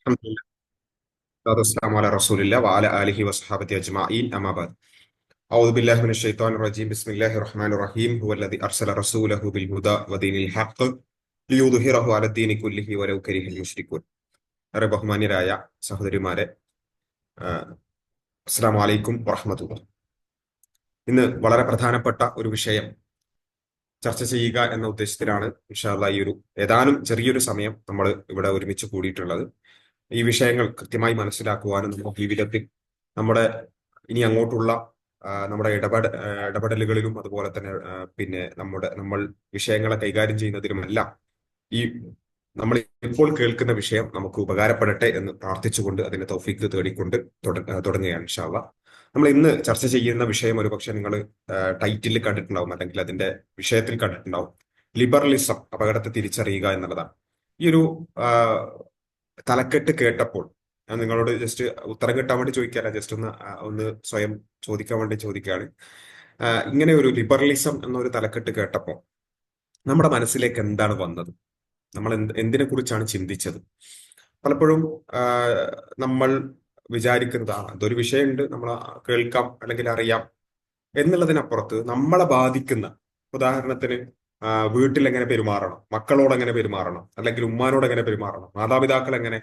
الحمد لله والصلاة والسلام على رسول الله وعلى آله وصحبه أجمعين أما بعد أعوذ بالله من الشيطان الرجيم بسم الله الرحمن الرحيم هو الذي أرسل رسوله بالهدى ودين الحق ليظهره على الدين كله ولو كره المشركون ഏറെ ബഹുമാന്യരായ സഹോദരിമാരെ, അസ്സലാമു അലൈക്കും വറഹ്മത്തുള്ളാഹി. ഇന്ന് വളരെ പ്രധാനപ്പെട്ട ഒരു വിഷയം ചർച്ച ചെയ്യുക എന്ന ഉദ്ദേശത്തിലാണ് ഇൻഷാ അല്ലാഹ് ഈ ഒരു ഏതാനും ചെറിയൊരു സമയം നമ്മൾ ഇവിടെ ഒരുമിച്ച് കൂടിയിട്ടുള്ളത്. ഈ വിഷയങ്ങൾ കൃത്യമായി മനസ്സിലാക്കുവാനും നമ്മുടെ ജീവിതത്തിൽ നമ്മുടെ ഇനി അങ്ങോട്ടുള്ള നമ്മുടെ ഇടപെടലുകളിലും അതുപോലെ തന്നെ പിന്നെ നമ്മൾ വിഷയങ്ങളെ കൈകാര്യം ചെയ്യുന്നതിലുമെല്ലാം ഈ നമ്മൾ ഇപ്പോൾ കേൾക്കുന്ന വിഷയം നമുക്ക് ഉപകാരപ്പെടട്ടെ എന്ന് പ്രാർത്ഥിച്ചുകൊണ്ട് അതിന്റെ തൗഫീക്ക് തേടിക്കൊണ്ട് തുടങ്ങുകയാണ് ഇൻഷാ അല്ലാഹ്. നമ്മൾ ഇന്ന് ചർച്ച ചെയ്യുന്ന വിഷയം ഒരുപക്ഷെ നിങ്ങൾ ടൈറ്റിൽ കണ്ടിട്ടുണ്ടാവും, അല്ലെങ്കിൽ അതിന്റെ വിഷയത്തിൽ കണ്ടിട്ടുണ്ടാവും. ലിബറലിസം അപകടത്തെ തിരിച്ചറിയുക എന്നുള്ളതാണ്. ഈ ഒരു തലക്കെട്ട് കേട്ടപ്പോൾ ഞാൻ നിങ്ങളോട് ജസ്റ്റ് ഉത്തരം കിട്ടാൻ വേണ്ടി ചോദിക്കാല്ല, ജസ്റ്റ് ഒന്ന് സ്വയം ചോദിക്കാൻ വേണ്ടി ചോദിക്കുകയാണ്. ഇങ്ങനെ ഒരു ലിബറലിസം എന്നൊരു തലക്കെട്ട് കേട്ടപ്പോൾ നമ്മുടെ മനസ്സിലേക്ക് എന്താണ് വന്നത്? നമ്മൾ എന്തിനെ കുറിച്ചാണ് ചിന്തിച്ചത്? പലപ്പോഴും നമ്മൾ വിചാരിക്കുന്നത് അതൊരു വിഷയമുണ്ട്, നമ്മൾ കേൾക്കാം അല്ലെങ്കിൽ അറിയാം എന്നുള്ളതിനപ്പുറത്ത് നമ്മളെ ബാധിക്കുന്ന, ഉദാഹരണത്തിന് വീട്ടിൽ എങ്ങനെ പെരുമാറണം, മക്കളോട് എങ്ങനെ പെരുമാറണം, അല്ലെങ്കിൽ ഉമ്മാനോട് എങ്ങനെ പെരുമാറണം, മാതാപിതാക്കൾ എങ്ങനെ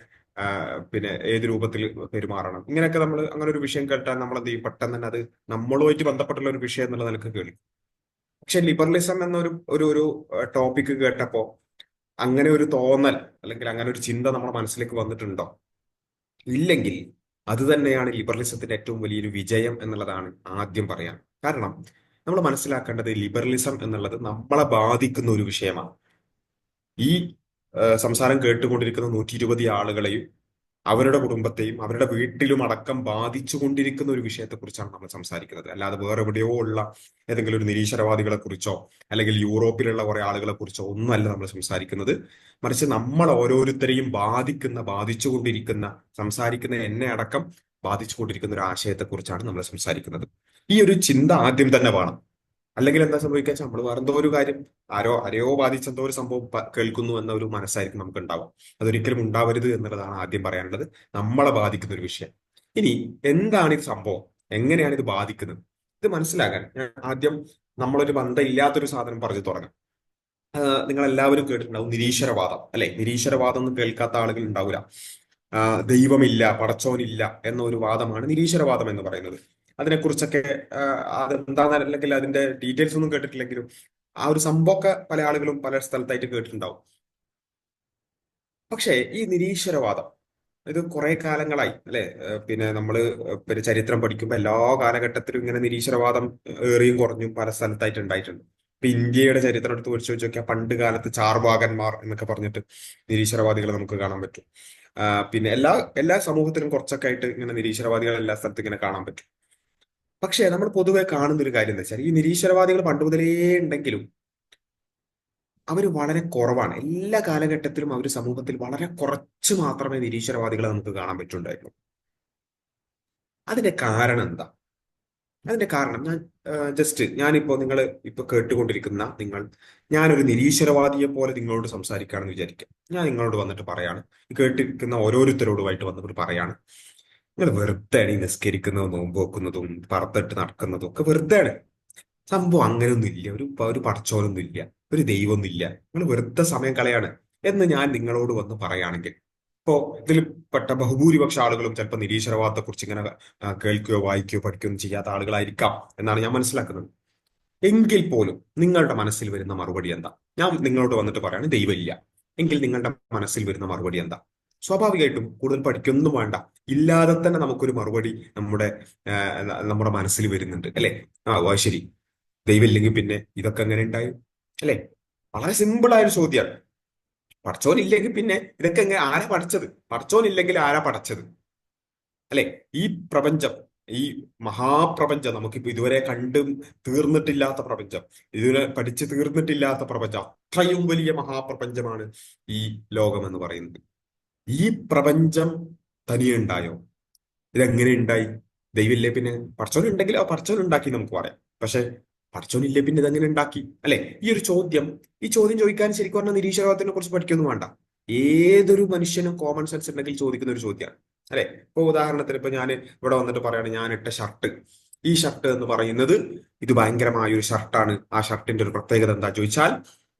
പിന്നെ ഏത് രൂപത്തിൽ പെരുമാറണം, ഇങ്ങനെയൊക്കെ നമ്മൾ അങ്ങനെ ഒരു വിഷയം കേട്ടാൽ നമ്മൾ എന്ത് ചെയ്യും? പെട്ടെന്ന് തന്നെ അത് നമ്മളുമായിട്ട് ബന്ധപ്പെട്ടുള്ള ഒരു വിഷയം എന്നുള്ള നിലക്ക് കേൾക്കും. പക്ഷെ ലിബറലിസം എന്നൊരു ഒരു ഒരു ടോപ്പിക് കേട്ടപ്പോ അങ്ങനെ ഒരു തോന്നൽ അല്ലെങ്കിൽ അങ്ങനെ ഒരു ചിന്ത നമ്മുടെ മനസ്സിലേക്ക് വന്നിട്ടുണ്ടോ? ഇല്ലെങ്കിൽ അത് തന്നെയാണ് ലിബറലിസത്തിന്റെ ഏറ്റവും വലിയൊരു വിജയം എന്നുള്ളതാണ് ആദ്യം പറയാൻ. കാരണം നമ്മൾ മനസ്സിലാക്കേണ്ടത് ലിബറലിസം എന്നുള്ളത് നമ്മളെ ബാധിക്കുന്ന ഒരു വിഷയമാണ്. ഈ സംസാരം കേട്ടുകൊണ്ടിരിക്കുന്ന 120 ആളുകളെയും അവരുടെ കുടുംബത്തെയും അവരുടെ വീട്ടിലും അടക്കം ബാധിച്ചുകൊണ്ടിരിക്കുന്ന ഒരു വിഷയത്തെക്കുറിച്ചാണ് നമ്മൾ സംസാരിക്കുന്നത്. അല്ലാതെ വേറെ എവിടെയോ ഉള്ള ഏതെങ്കിലും ഒരു നിരീശ്വരവാദികളെ കുറിച്ചോ അല്ലെങ്കിൽ യൂറോപ്പിലുള്ള കുറെ ആളുകളെ കുറിച്ചോ ഒന്നുമല്ല നമ്മൾ സംസാരിക്കുന്നത്. മറിച്ച് നമ്മൾ ഓരോരുത്തരെയും ബാധിച്ചുകൊണ്ടിരിക്കുന്ന, സംസാരിക്കുന്ന എന്നെ അടക്കം ബാധിച്ചുകൊണ്ടിരിക്കുന്ന ഒരു ആശയത്തെക്കുറിച്ചാണ് നമ്മൾ സംസാരിക്കുന്നത്. ഈ ഒരു ചിന്ത ആദ്യം തന്നെ വേണം. അല്ലെങ്കിൽ എന്താ സംഭവിക്കുക വെച്ചാൽ നമ്മൾ വേറെ എന്തോ ഒരു കാര്യം, ആരെയോ ബാധിച്ച എന്തോ ഒരു സംഭവം കേൾക്കുന്നു എന്ന ഒരു മനസ്സായിരിക്കും നമുക്ക് ഉണ്ടാവുക. അതൊരിക്കലും ഉണ്ടാവരുത് എന്നുള്ളതാണ് ആദ്യം പറയാനുള്ളത്. നമ്മളെ ബാധിക്കുന്ന ഒരു വിഷയം. ഇനി എന്താണ് ഇത് സംഭവം, എങ്ങനെയാണ് ഇത് ബാധിക്കുന്നത്? ഇത് മനസ്സിലാക്കാൻ ഞാൻ ആദ്യം നമ്മളൊരു ബന്ധം ഇല്ലാത്തൊരു സാധനം പറഞ്ഞു തുടങ്ങാം. നിങ്ങൾ എല്ലാവരും കേട്ടിട്ടുണ്ടാവും നിരീശ്വരവാദം, അല്ലെ? നിരീശ്വരവാദം ഒന്നും കേൾക്കാത്ത ആളുകൾ ഉണ്ടാവില്ല. ദൈവമില്ല, പടച്ചോനില്ല എന്ന ഒരു വാദമാണ് നിരീശ്വരവാദം എന്ന് പറയുന്നത്. അതിനെക്കുറിച്ചൊക്കെ അതെന്താന്ന്, അല്ലെങ്കിൽ അതിന്റെ ഡീറ്റെയിൽസ് ഒന്നും കേട്ടിട്ടില്ലെങ്കിലും ആ ഒരു സംഭവമൊക്കെ പല ആളുകളും പല സ്ഥലത്തായിട്ട് കേട്ടിട്ടുണ്ടാവും. പക്ഷേ ഈ നിരീശ്വരവാദം ഇത് കുറെ കാലങ്ങളായി, അല്ലെ? പിന്നെ നമ്മള് പിന്നെ ചരിത്രം പഠിക്കുമ്പോൾ എല്ലാ കാലഘട്ടത്തിലും ഇങ്ങനെ നിരീശ്വരവാദം ഏറിയും കുറഞ്ഞും പല സ്ഥലത്തായിട്ട് ഉണ്ടായിട്ടുണ്ട്. ഇപ്പൊ ഇന്ത്യയുടെ ചരിത്രം എടുത്ത് പരിശോധിച്ച് നോക്കിയാൽ പണ്ട് കാലത്ത് ചാർവാകന്മാർ എന്നൊക്കെ പറഞ്ഞിട്ട് നിരീശ്വരവാദികളെ നമുക്ക് കാണാൻ പറ്റും. പിന്നെ എല്ലാ എല്ലാ സമൂഹത്തിലും കുറച്ചൊക്കെ ആയിട്ട് ഇങ്ങനെ നിരീശ്വരവാദികൾ എല്ലാ സ്ഥലത്തും ഇങ്ങനെ കാണാൻ പറ്റും. പക്ഷേ നമ്മൾ പൊതുവെ കാണുന്ന ഒരു കാര്യം എന്താ വെച്ചാൽ ഈ നിരീശ്വരവാദികൾ പണ്ട് മുതലേ ഉണ്ടെങ്കിലും അവർ വളരെ കുറവാണ്. എല്ലാ കാലഘട്ടത്തിലും അവർ സമൂഹത്തിൽ വളരെ കുറച്ച് മാത്രമേ നിരീശ്വരവാദികളെ നമുക്ക് കാണാൻ പറ്റുണ്ടായിരുന്നു. അതിന്റെ കാരണം എന്താ? അതിന്റെ കാരണം ഞാനിപ്പോ നിങ്ങൾ ഇപ്പൊ കേട്ടുകൊണ്ടിരിക്കുന്ന ഞാനൊരു നിരീശ്വരവാദിയെ പോലെ നിങ്ങളോട് സംസാരിക്കുകയാണെന്ന് വിചാരിക്കാം. ഞാൻ നിങ്ങളോട് വന്നിട്ട് പറയാണ്, കേട്ടിരിക്കുന്ന ഓരോരുത്തരോടുമായിട്ട് വന്നിട്ട് പറയാണ്, നിങ്ങൾ വെറുതെയാണ് ഈ നിസ്കരിക്കുന്നതും നോമ്പ് വെക്കുന്നതും പറത്തിട്ട് നടക്കുന്നതും ഒക്കെ വെറുതെയാണ്. സംഭവം അങ്ങനെയൊന്നും ഇല്ല, ഒരു പടച്ചോനൊന്നും ഇല്ല, ഒരു ദൈവമൊന്നും ഇല്ല, നിങ്ങൾ വെറുതെ സമയം കളയാണ് എന്ന് ഞാൻ നിങ്ങളോട് വന്ന് പറയുകയാണെങ്കിൽ, ഇപ്പോ ഇതിൽ പെട്ട ബഹുഭൂരിപക്ഷ ആളുകളും ചിലപ്പോൾ നിരീശ്വരവാദത്തെ കുറിച്ച് ഇങ്ങനെ കേൾക്കുകയോ വായിക്കുകയോ പഠിക്കുകയോ ചെയ്യാത്ത ആളുകളായിരിക്കാം എന്നാണ് ഞാൻ മനസ്സിലാക്കുന്നത്. എങ്കിൽ പോലും നിങ്ങളുടെ മനസ്സിൽ വരുന്ന മറുപടി എന്താ? ഞാൻ നിങ്ങളോട് വന്നിട്ട് പറയാണ് ദൈവമില്ല, എങ്കിൽ നിങ്ങളുടെ മനസ്സിൽ വരുന്ന മറുപടി എന്താ? സ്വാഭാവികമായിട്ടും കൂടുതൽ പഠിക്കൊന്നും വേണ്ട, ഇല്ലാതെ തന്നെ നമുക്കൊരു മറുപടി നമ്മുടെ മനസ്സിൽ വരുന്നുണ്ട്, അല്ലെ? ശരി, ദൈവമില്ലെങ്കിൽ പിന്നെ ഇതൊക്കെ എങ്ങനെ ഉണ്ടായി, അല്ലെ? വളരെ സിമ്പിൾ ആയ ഒരു ചോദ്യമാണ്. പടച്ചോൻ ഇല്ലെങ്കിൽ പിന്നെ ഇതൊക്കെ ആരാ പഠിച്ചത്? പടച്ചോൻ ഇല്ലെങ്കിൽ ആരാ പഠിച്ചത്, അല്ലെ? ഈ പ്രപഞ്ചം, ഈ മഹാപ്രപഞ്ചം, നമുക്കിപ്പോ ഇതുവരെ കണ്ടും തീർന്നിട്ടില്ലാത്ത പ്രപഞ്ചം, ഇതുവരെ പഠിച്ചു തീർന്നിട്ടില്ലാത്ത പ്രപഞ്ചം, അത്രയും വലിയ മഹാപ്രപഞ്ചമാണ് ഈ ലോകം എന്ന് പറയുന്നത്. ഈ പ്രപഞ്ചം തനിയെ ഉണ്ടായോ? ഇതെങ്ങനെ ഉണ്ടായി? ദൈവമില്ലേ പിന്നെ പടച്ചോൻ ഉണ്ടെങ്കിൽ ആ പടച്ചോൻ ഉണ്ടാക്കി നമുക്ക് പറയാം. പക്ഷെ പടച്ചോൻ ഇല്ലേ പിന്നെ ഇതെങ്ങനെ ഉണ്ടാക്കി, അല്ലെ? ഈ ചോദ്യം ചോദിക്കാൻ ശരിക്കും പറഞ്ഞാൽ നിരീശ്വരവാദത്തിനെ കുറിച്ച് പഠിക്കൊന്നും വേണ്ട. ഏതൊരു മനുഷ്യനും കോമൺ സെൻസ് ഉണ്ടെങ്കിൽ ചോദിക്കുന്ന ഒരു ചോദ്യമാണ്. അല്ലെ? ഇപ്പൊ ഉദാഹരണത്തിന് ഇപ്പൊ ഞാൻ ഇവിടെ വന്നിട്ട് പറയാണ് ഞാൻ ഇട്ട ഷർട്ട്, ഈ ഷർട്ട് എന്ന് പറയുന്നത് ഇത് ഭയങ്കരമായ ഒരു ഷർട്ടാണ്. ആ ഷർട്ടിന്റെ ഒരു പ്രത്യേകത എന്താ ചോദിച്ചാൽ,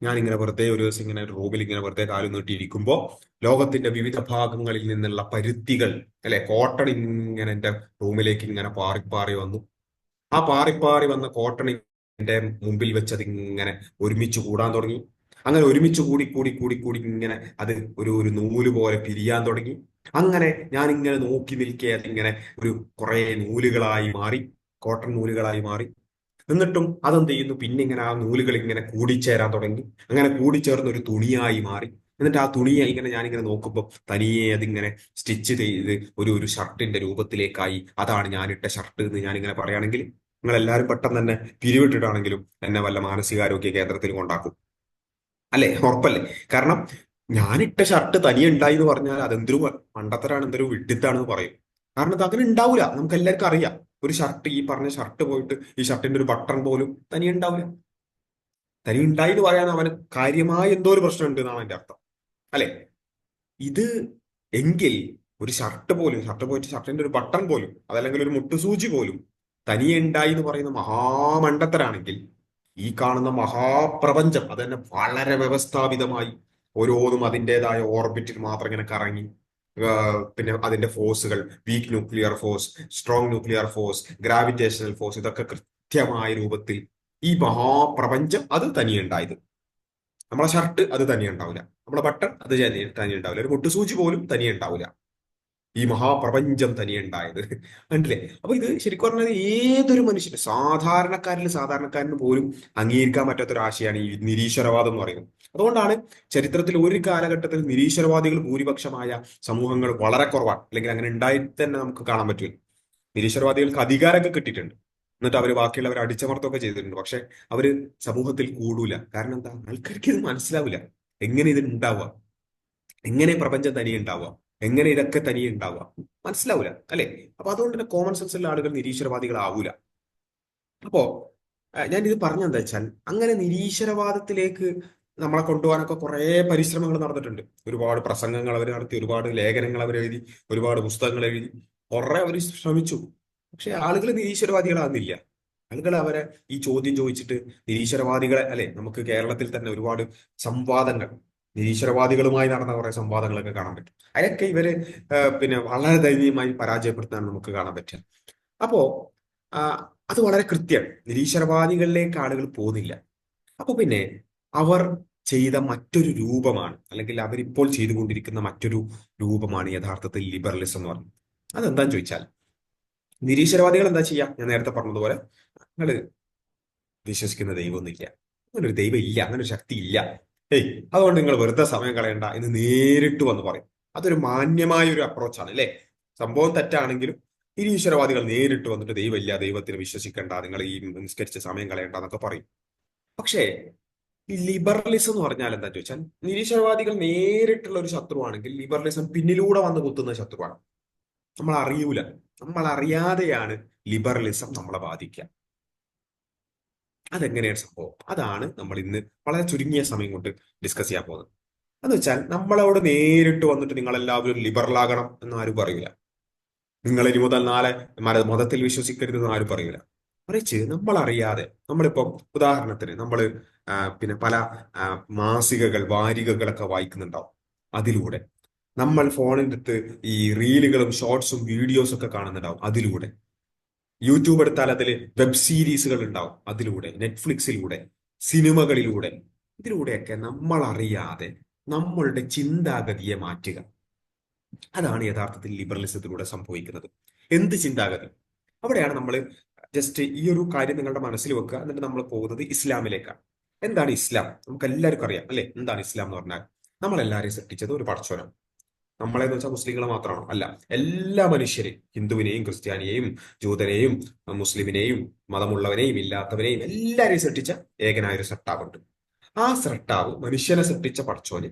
ഞാൻ ഇങ്ങനെ വെറുതെ ഒരു ദിവസം ഇങ്ങനെ ഒരു റൂമിൽ ഇങ്ങനെ വെറുതെ കാലം നീട്ടിയിരിക്കുമ്പോൾ ലോകത്തിന്റെ വിവിധ ഭാഗങ്ങളിൽ നിന്നുള്ള പരുത്തികൾ, അല്ലെ, കോട്ടൺ ഇങ്ങനെ എന്റെ റൂമിലേക്ക് ഇങ്ങനെ പാറി പാറി വന്നു. ആ പാറി വന്ന കോട്ടൺ എന്റെ മുമ്പിൽ വെച്ചത് ഇങ്ങനെ ഒരുമിച്ച് കൂടാൻ തുടങ്ങി. അങ്ങനെ ഒരുമിച്ച് കൂടി ഇങ്ങനെ അത് ഒരു നൂല് പോലെ പിരിയാൻ തുടങ്ങി. അങ്ങനെ ഞാൻ ഇങ്ങനെ നോക്കി നിൽക്കെ അതിങ്ങനെ ഒരു കുറെ നൂലുകളായി മാറി, കോട്ടൺ നൂലുകളായി മാറി. എന്നിട്ടും അതെന്ത് ചെയ്യുന്നു, പിന്നെ ഇങ്ങനെ ആ നൂലുകൾ ഇങ്ങനെ കൂടിച്ചേരാൻ തുടങ്ങി. അങ്ങനെ കൂടിച്ചേർന്ന് ഒരു തുണിയായി മാറി. എന്നിട്ട് ആ തുണിയെ ഇങ്ങനെ ഞാനിങ്ങനെ നോക്കുമ്പോൾ തനിയെ അതിങ്ങനെ സ്റ്റിച്ച് ചെയ്ത് ഒരു ഷർട്ടിന്റെ രൂപത്തിലേക്കായി. അതാണ് ഞാനിട്ട ഷർട്ട് എന്ന് ഞാനിങ്ങനെ പറയുകയാണെങ്കിൽ നിങ്ങൾ എല്ലാവരും പെട്ടെന്ന് തന്നെ പിരിവിട്ടിട്ടാണെങ്കിലും എന്നെ വല്ല മാനസികാരോഗ്യ കേന്ദ്രത്തിൽ കൊണ്ടാക്കും. അല്ലെ? ഉറപ്പല്ലേ? കാരണം ഞാനിട്ട ഷർട്ട് തനിയെ ഉണ്ടായി എന്ന് പറഞ്ഞാൽ അതെന്തൊരു മണ്ടത്തരാണ്, എന്തൊരു വിഡിത്താണെന്ന് പറയും. കാരണം അത് അങ്ങനെ ഉണ്ടാവില്ല. നമുക്ക് എല്ലാവർക്കും അറിയാം, ഒരു ഷർട്ട്, ഈ പറഞ്ഞ ഷർട്ട് പോയിട്ട് ഈ ഷർട്ടിന്റെ ഒരു ബട്ടൺ പോലും തനിയെ ഉണ്ടാവില്ല. തനിയെ ഉണ്ടായി എന്ന് പറയാൻ അവന് കാര്യമായ എന്തോ ഒരു പ്രശ്നമുണ്ട് എന്നാണ് എന്റെ അർത്ഥം. അല്ലെ? ഇത് എങ്കിൽ ഒരു ഷർട്ട് പോയിട്ട് ഷർട്ടിന്റെ ഒരു ബട്ടൺ പോലും, അതല്ലെങ്കിൽ ഒരു മുട്ടുസൂചി പോലും തനിയെ ഉണ്ടായി എന്ന് പറയുന്ന മഹാമണ്ടത്തരാണെങ്കിൽ, ഈ കാണുന്ന മഹാപ്രപഞ്ചം അത് തന്നെ വളരെ വ്യവസ്ഥാപിതമായി ഓരോന്നും അതിൻ്റെതായ ഓർബിറ്റിൽ മാത്രം ഇങ്ങനെ കറങ്ങി, പിന്നെ അതിന്റെ ഫോഴ്സുകൾ, weak nuclear force, strong nuclear force, gravitational force, ഇതൊക്കെ കൃത്യമായ രൂപത്തിൽ ഈ മഹാപ്രപഞ്ചം അത് തനിയെ ഉണ്ടായത്. നമ്മളെ ഷർട്ട് അത് തനിയെ ഉണ്ടാവില്ല, നമ്മുടെ ബട്ടൺ അത് തനിയെ ഉണ്ടാവില്ല, ഒരു മുട്ടുസൂചി പോലും തനിയെ ഉണ്ടാവില്ല. ഈ മഹാപ്രപഞ്ചം തനിയെ ഉണ്ടായത്. കണ്ടില്ലേ? അപ്പൊ ഇത് ശരിക്കും പറഞ്ഞാൽ ഏതൊരു മനുഷ്യന്, സാധാരണക്കാരന് പോലും അംഗീകരിക്കാൻ പറ്റാത്ത ഒരു ആശയമാണ് ഈ നിരീശ്വരവാദം എന്ന് പറയുന്നത്. അതുകൊണ്ടാണ് ചരിത്രത്തിൽ ഒരു കാലഘട്ടത്തിൽ നിരീശ്വരവാദികൾ ഭൂരിപക്ഷമായ സമൂഹങ്ങൾ വളരെ കുറവാണ്, അല്ലെങ്കിൽ അങ്ങനെ ഉണ്ടായിട്ട് തന്നെ നമുക്ക് കാണാൻ പറ്റില്ല. നിരീശ്വരവാദികൾക്ക് അധികാരമൊക്കെ കിട്ടിയിട്ടുണ്ട്, എന്നിട്ട് അവർ ബാക്കിയുള്ളവരെ അടിച്ചമർത്തുകയൊക്കെ ചെയ്തിട്ടുണ്ട്. പക്ഷെ അവര് സമൂഹത്തിൽ കൂടൂല. കാരണം എന്താ? ആൾക്കാർക്ക് ഇത് മനസ്സിലാവില്ല. എങ്ങനെ ഇത് ഉണ്ടാവുക, എങ്ങനെ പ്രപഞ്ചം തനിയെ ഉണ്ടാവുക, എങ്ങനെ ഇതൊക്കെ തനിയെ ഉണ്ടാവുക, മനസ്സിലാവൂല. അല്ലെ? അപ്പൊ അതുകൊണ്ട് തന്നെ കോമൺ സെൻസ് ഉള്ള ആളുകൾ നിരീശ്വരവാദികളാവൂല. അപ്പോ ഞാൻ ഇത് പറഞ്ഞെന്താ വെച്ചാൽ, അങ്ങനെ നിരീശ്വരവാദത്തിലേക്ക് നമ്മളെ കൊണ്ടുപോകാനൊക്കെ കുറെ പരിശ്രമങ്ങൾ നടന്നിട്ടുണ്ട്. ഒരുപാട് പ്രസംഗങ്ങൾ അവർ നടത്തി, ഒരുപാട് ലേഖനങ്ങൾ അവർ എഴുതി, ഒരുപാട് പുസ്തകങ്ങൾ എഴുതി, കുറെ അവർ ശ്രമിച്ചു. പക്ഷെ ആളുകൾ നിരീശ്വരവാദികളാകുന്നില്ല. ആളുകൾ അവരെ ഈ ചോദ്യം ചോദിച്ചിട്ട് നിരീശ്വരവാദികളെ, അല്ലെ, നമുക്ക് കേരളത്തിൽ തന്നെ ഒരുപാട് സംവാദങ്ങൾ, നിരീശ്വരവാദികളുമായി നടന്ന കുറെ സംവാദങ്ങളൊക്കെ കാണാൻ പറ്റും. അതൊക്കെ ഇവര് പിന്നെ വളരെ ദയനീയമായി പരാജയപ്പെടുത്താൻ നമുക്ക് കാണാൻ പറ്റുക. അപ്പോ ആ, അത് വളരെ കൃത്യമാണ്. നിരീശ്വരവാദികളിലേക്ക് ആളുകൾ പോകുന്നില്ല. അപ്പൊ പിന്നെ അവർ ചെയ്ത മറ്റൊരു രൂപമാണ്, അല്ലെങ്കിൽ അവരിപ്പോൾ ചെയ്തുകൊണ്ടിരിക്കുന്ന മറ്റൊരു രൂപമാണ് യഥാർത്ഥത്തിൽ ലിബറലിസം എന്ന് പറയുന്നത്. അതെന്താന്ന് ചോദിച്ചാൽ, നിരീശ്വരവാദികൾ എന്താ ചെയ്യാ? ഞാൻ നേരത്തെ പറഞ്ഞതുപോലെ, നിങ്ങൾ വിശ്വസിക്കുന്ന ദൈവമൊന്നുമില്ല, അങ്ങനെ ഒരു ദൈവം ഇല്ല, അങ്ങനെ ഒരു ശക്തി ഇല്ല, അതുകൊണ്ട് നിങ്ങൾ വെറുതെ സമയം കളയണ്ട എന്ന് നേരിട്ട് വന്ന് പറയും. അതൊരു മാന്യമായ ഒരു അപ്രോച്ചാണ്, അല്ലെ? സംഭവം തെറ്റാണെങ്കിലും നിരീശ്വരവാദികൾ നേരിട്ട് വന്നിട്ട് ദൈവമില്ല, ദൈവത്തിന് വിശ്വസിക്കേണ്ട, നിങ്ങൾ ഈ നിസ്കരിച്ച സമയം കളയണ്ട എന്നൊക്കെ പറയും. പക്ഷേ ഈ ലിബറലിസം എന്ന് പറഞ്ഞാൽ എന്താ ചോദിച്ചാൽ, നിരീശ്വരവാദികൾ നേരിട്ടുള്ള ഒരു ശത്രുവാണെങ്കിൽ ലിബറലിസം പിന്നിലൂടെ വന്ന് കുത്തുന്ന ശത്രുവാണ്. നമ്മൾ അറിയൂല, നമ്മൾ അറിയാതെയാണ് ലിബറലിസം നമ്മളെ ബാധിക്കുക. അതെങ്ങനെയാണ് സംഭവം? അതാണ് നമ്മൾ ഇന്ന് വളരെ ചുരുങ്ങിയ സമയം കൊണ്ട് ഡിസ്കസ് ചെയ്യാൻ പോകുന്നത്. എന്ന് വെച്ചാൽ, നമ്മളോട് നേരിട്ട് വന്നിട്ട് നിങ്ങൾ എല്ലാവരും ലിബറൽ ആകണം എന്ന് ആരും പറയൂല. നിങ്ങൾ ഇനി മുതൽ നാളെ മതത്തിൽ വിശ്വസിക്കരുത് എന്ന് ആരും പറയൂല. മറിച്ച് നമ്മൾ അറിയാതെ, നമ്മളിപ്പം ഉദാഹരണത്തിന് നമ്മൾ പിന്നെ പല മാസികകൾ, വാരികകളൊക്കെ വായിക്കുന്നുണ്ടാവും. അതിലൂടെ നമ്മൾ ഫോണിൻ്റെ അടുത്ത് ഈ റീലുകളും ഷോർട്സും വീഡിയോസും ഒക്കെ കാണുന്നുണ്ടാവും. അതിലൂടെ യൂട്യൂബ് എടുത്താൽ അതിൽ വെബ് സീരീസുകൾ ഉണ്ടാവും. അതിലൂടെ നെറ്റ്ഫ്ലിക്സിലൂടെ, സിനിമകളിലൂടെ, ഇതിലൂടെയൊക്കെ നമ്മൾ അറിയാതെ നമ്മളുടെ ചിന്താഗതിയെ മാറ്റുക. അതാണ് യഥാർത്ഥത്തിൽ ലിബറലിസത്തിലൂടെ സംഭവിക്കുന്നത്. എന്ത് ചിന്താഗതി? അവിടെയാണ് നമ്മൾ ജസ്റ്റ് ഈ ഒരു കാര്യം നിങ്ങളുടെ മനസ്സിൽ വെക്കുക. എന്നിട്ട് നമ്മൾ പോകുന്നത് ഇസ്ലാമിലേക്കാണ്. എന്താണ് ഇസ്ലാം? നമുക്ക് എല്ലാവർക്കും അറിയാം, അല്ലെ? എന്താണ് ഇസ്ലാം എന്ന് പറഞ്ഞാൽ, നമ്മളെല്ലാവരെയും സൃഷ്ടിച്ചത് ഒരു പടച്ചോനാണ്. നമ്മളെന്ന് വെച്ചാൽ മുസ്ലിങ്ങളെ മാത്രമാണോ? അല്ല, എല്ലാ മനുഷ്യരെയും, ഹിന്ദുവിനെയും ക്രിസ്ത്യാനിയെയും ജൂതനെയും മുസ്ലിമിനെയും മതമുള്ളവനെയും ഇല്ലാത്തവനെയും എല്ലാവരെയും സൃഷ്ടിച്ച ഏകനായ ഒരു സൃഷ്ടാവുണ്ട്. ആ സൃഷ്ടാവ് മനുഷ്യനെ സൃഷ്ടിച്ച പടച്ചോന്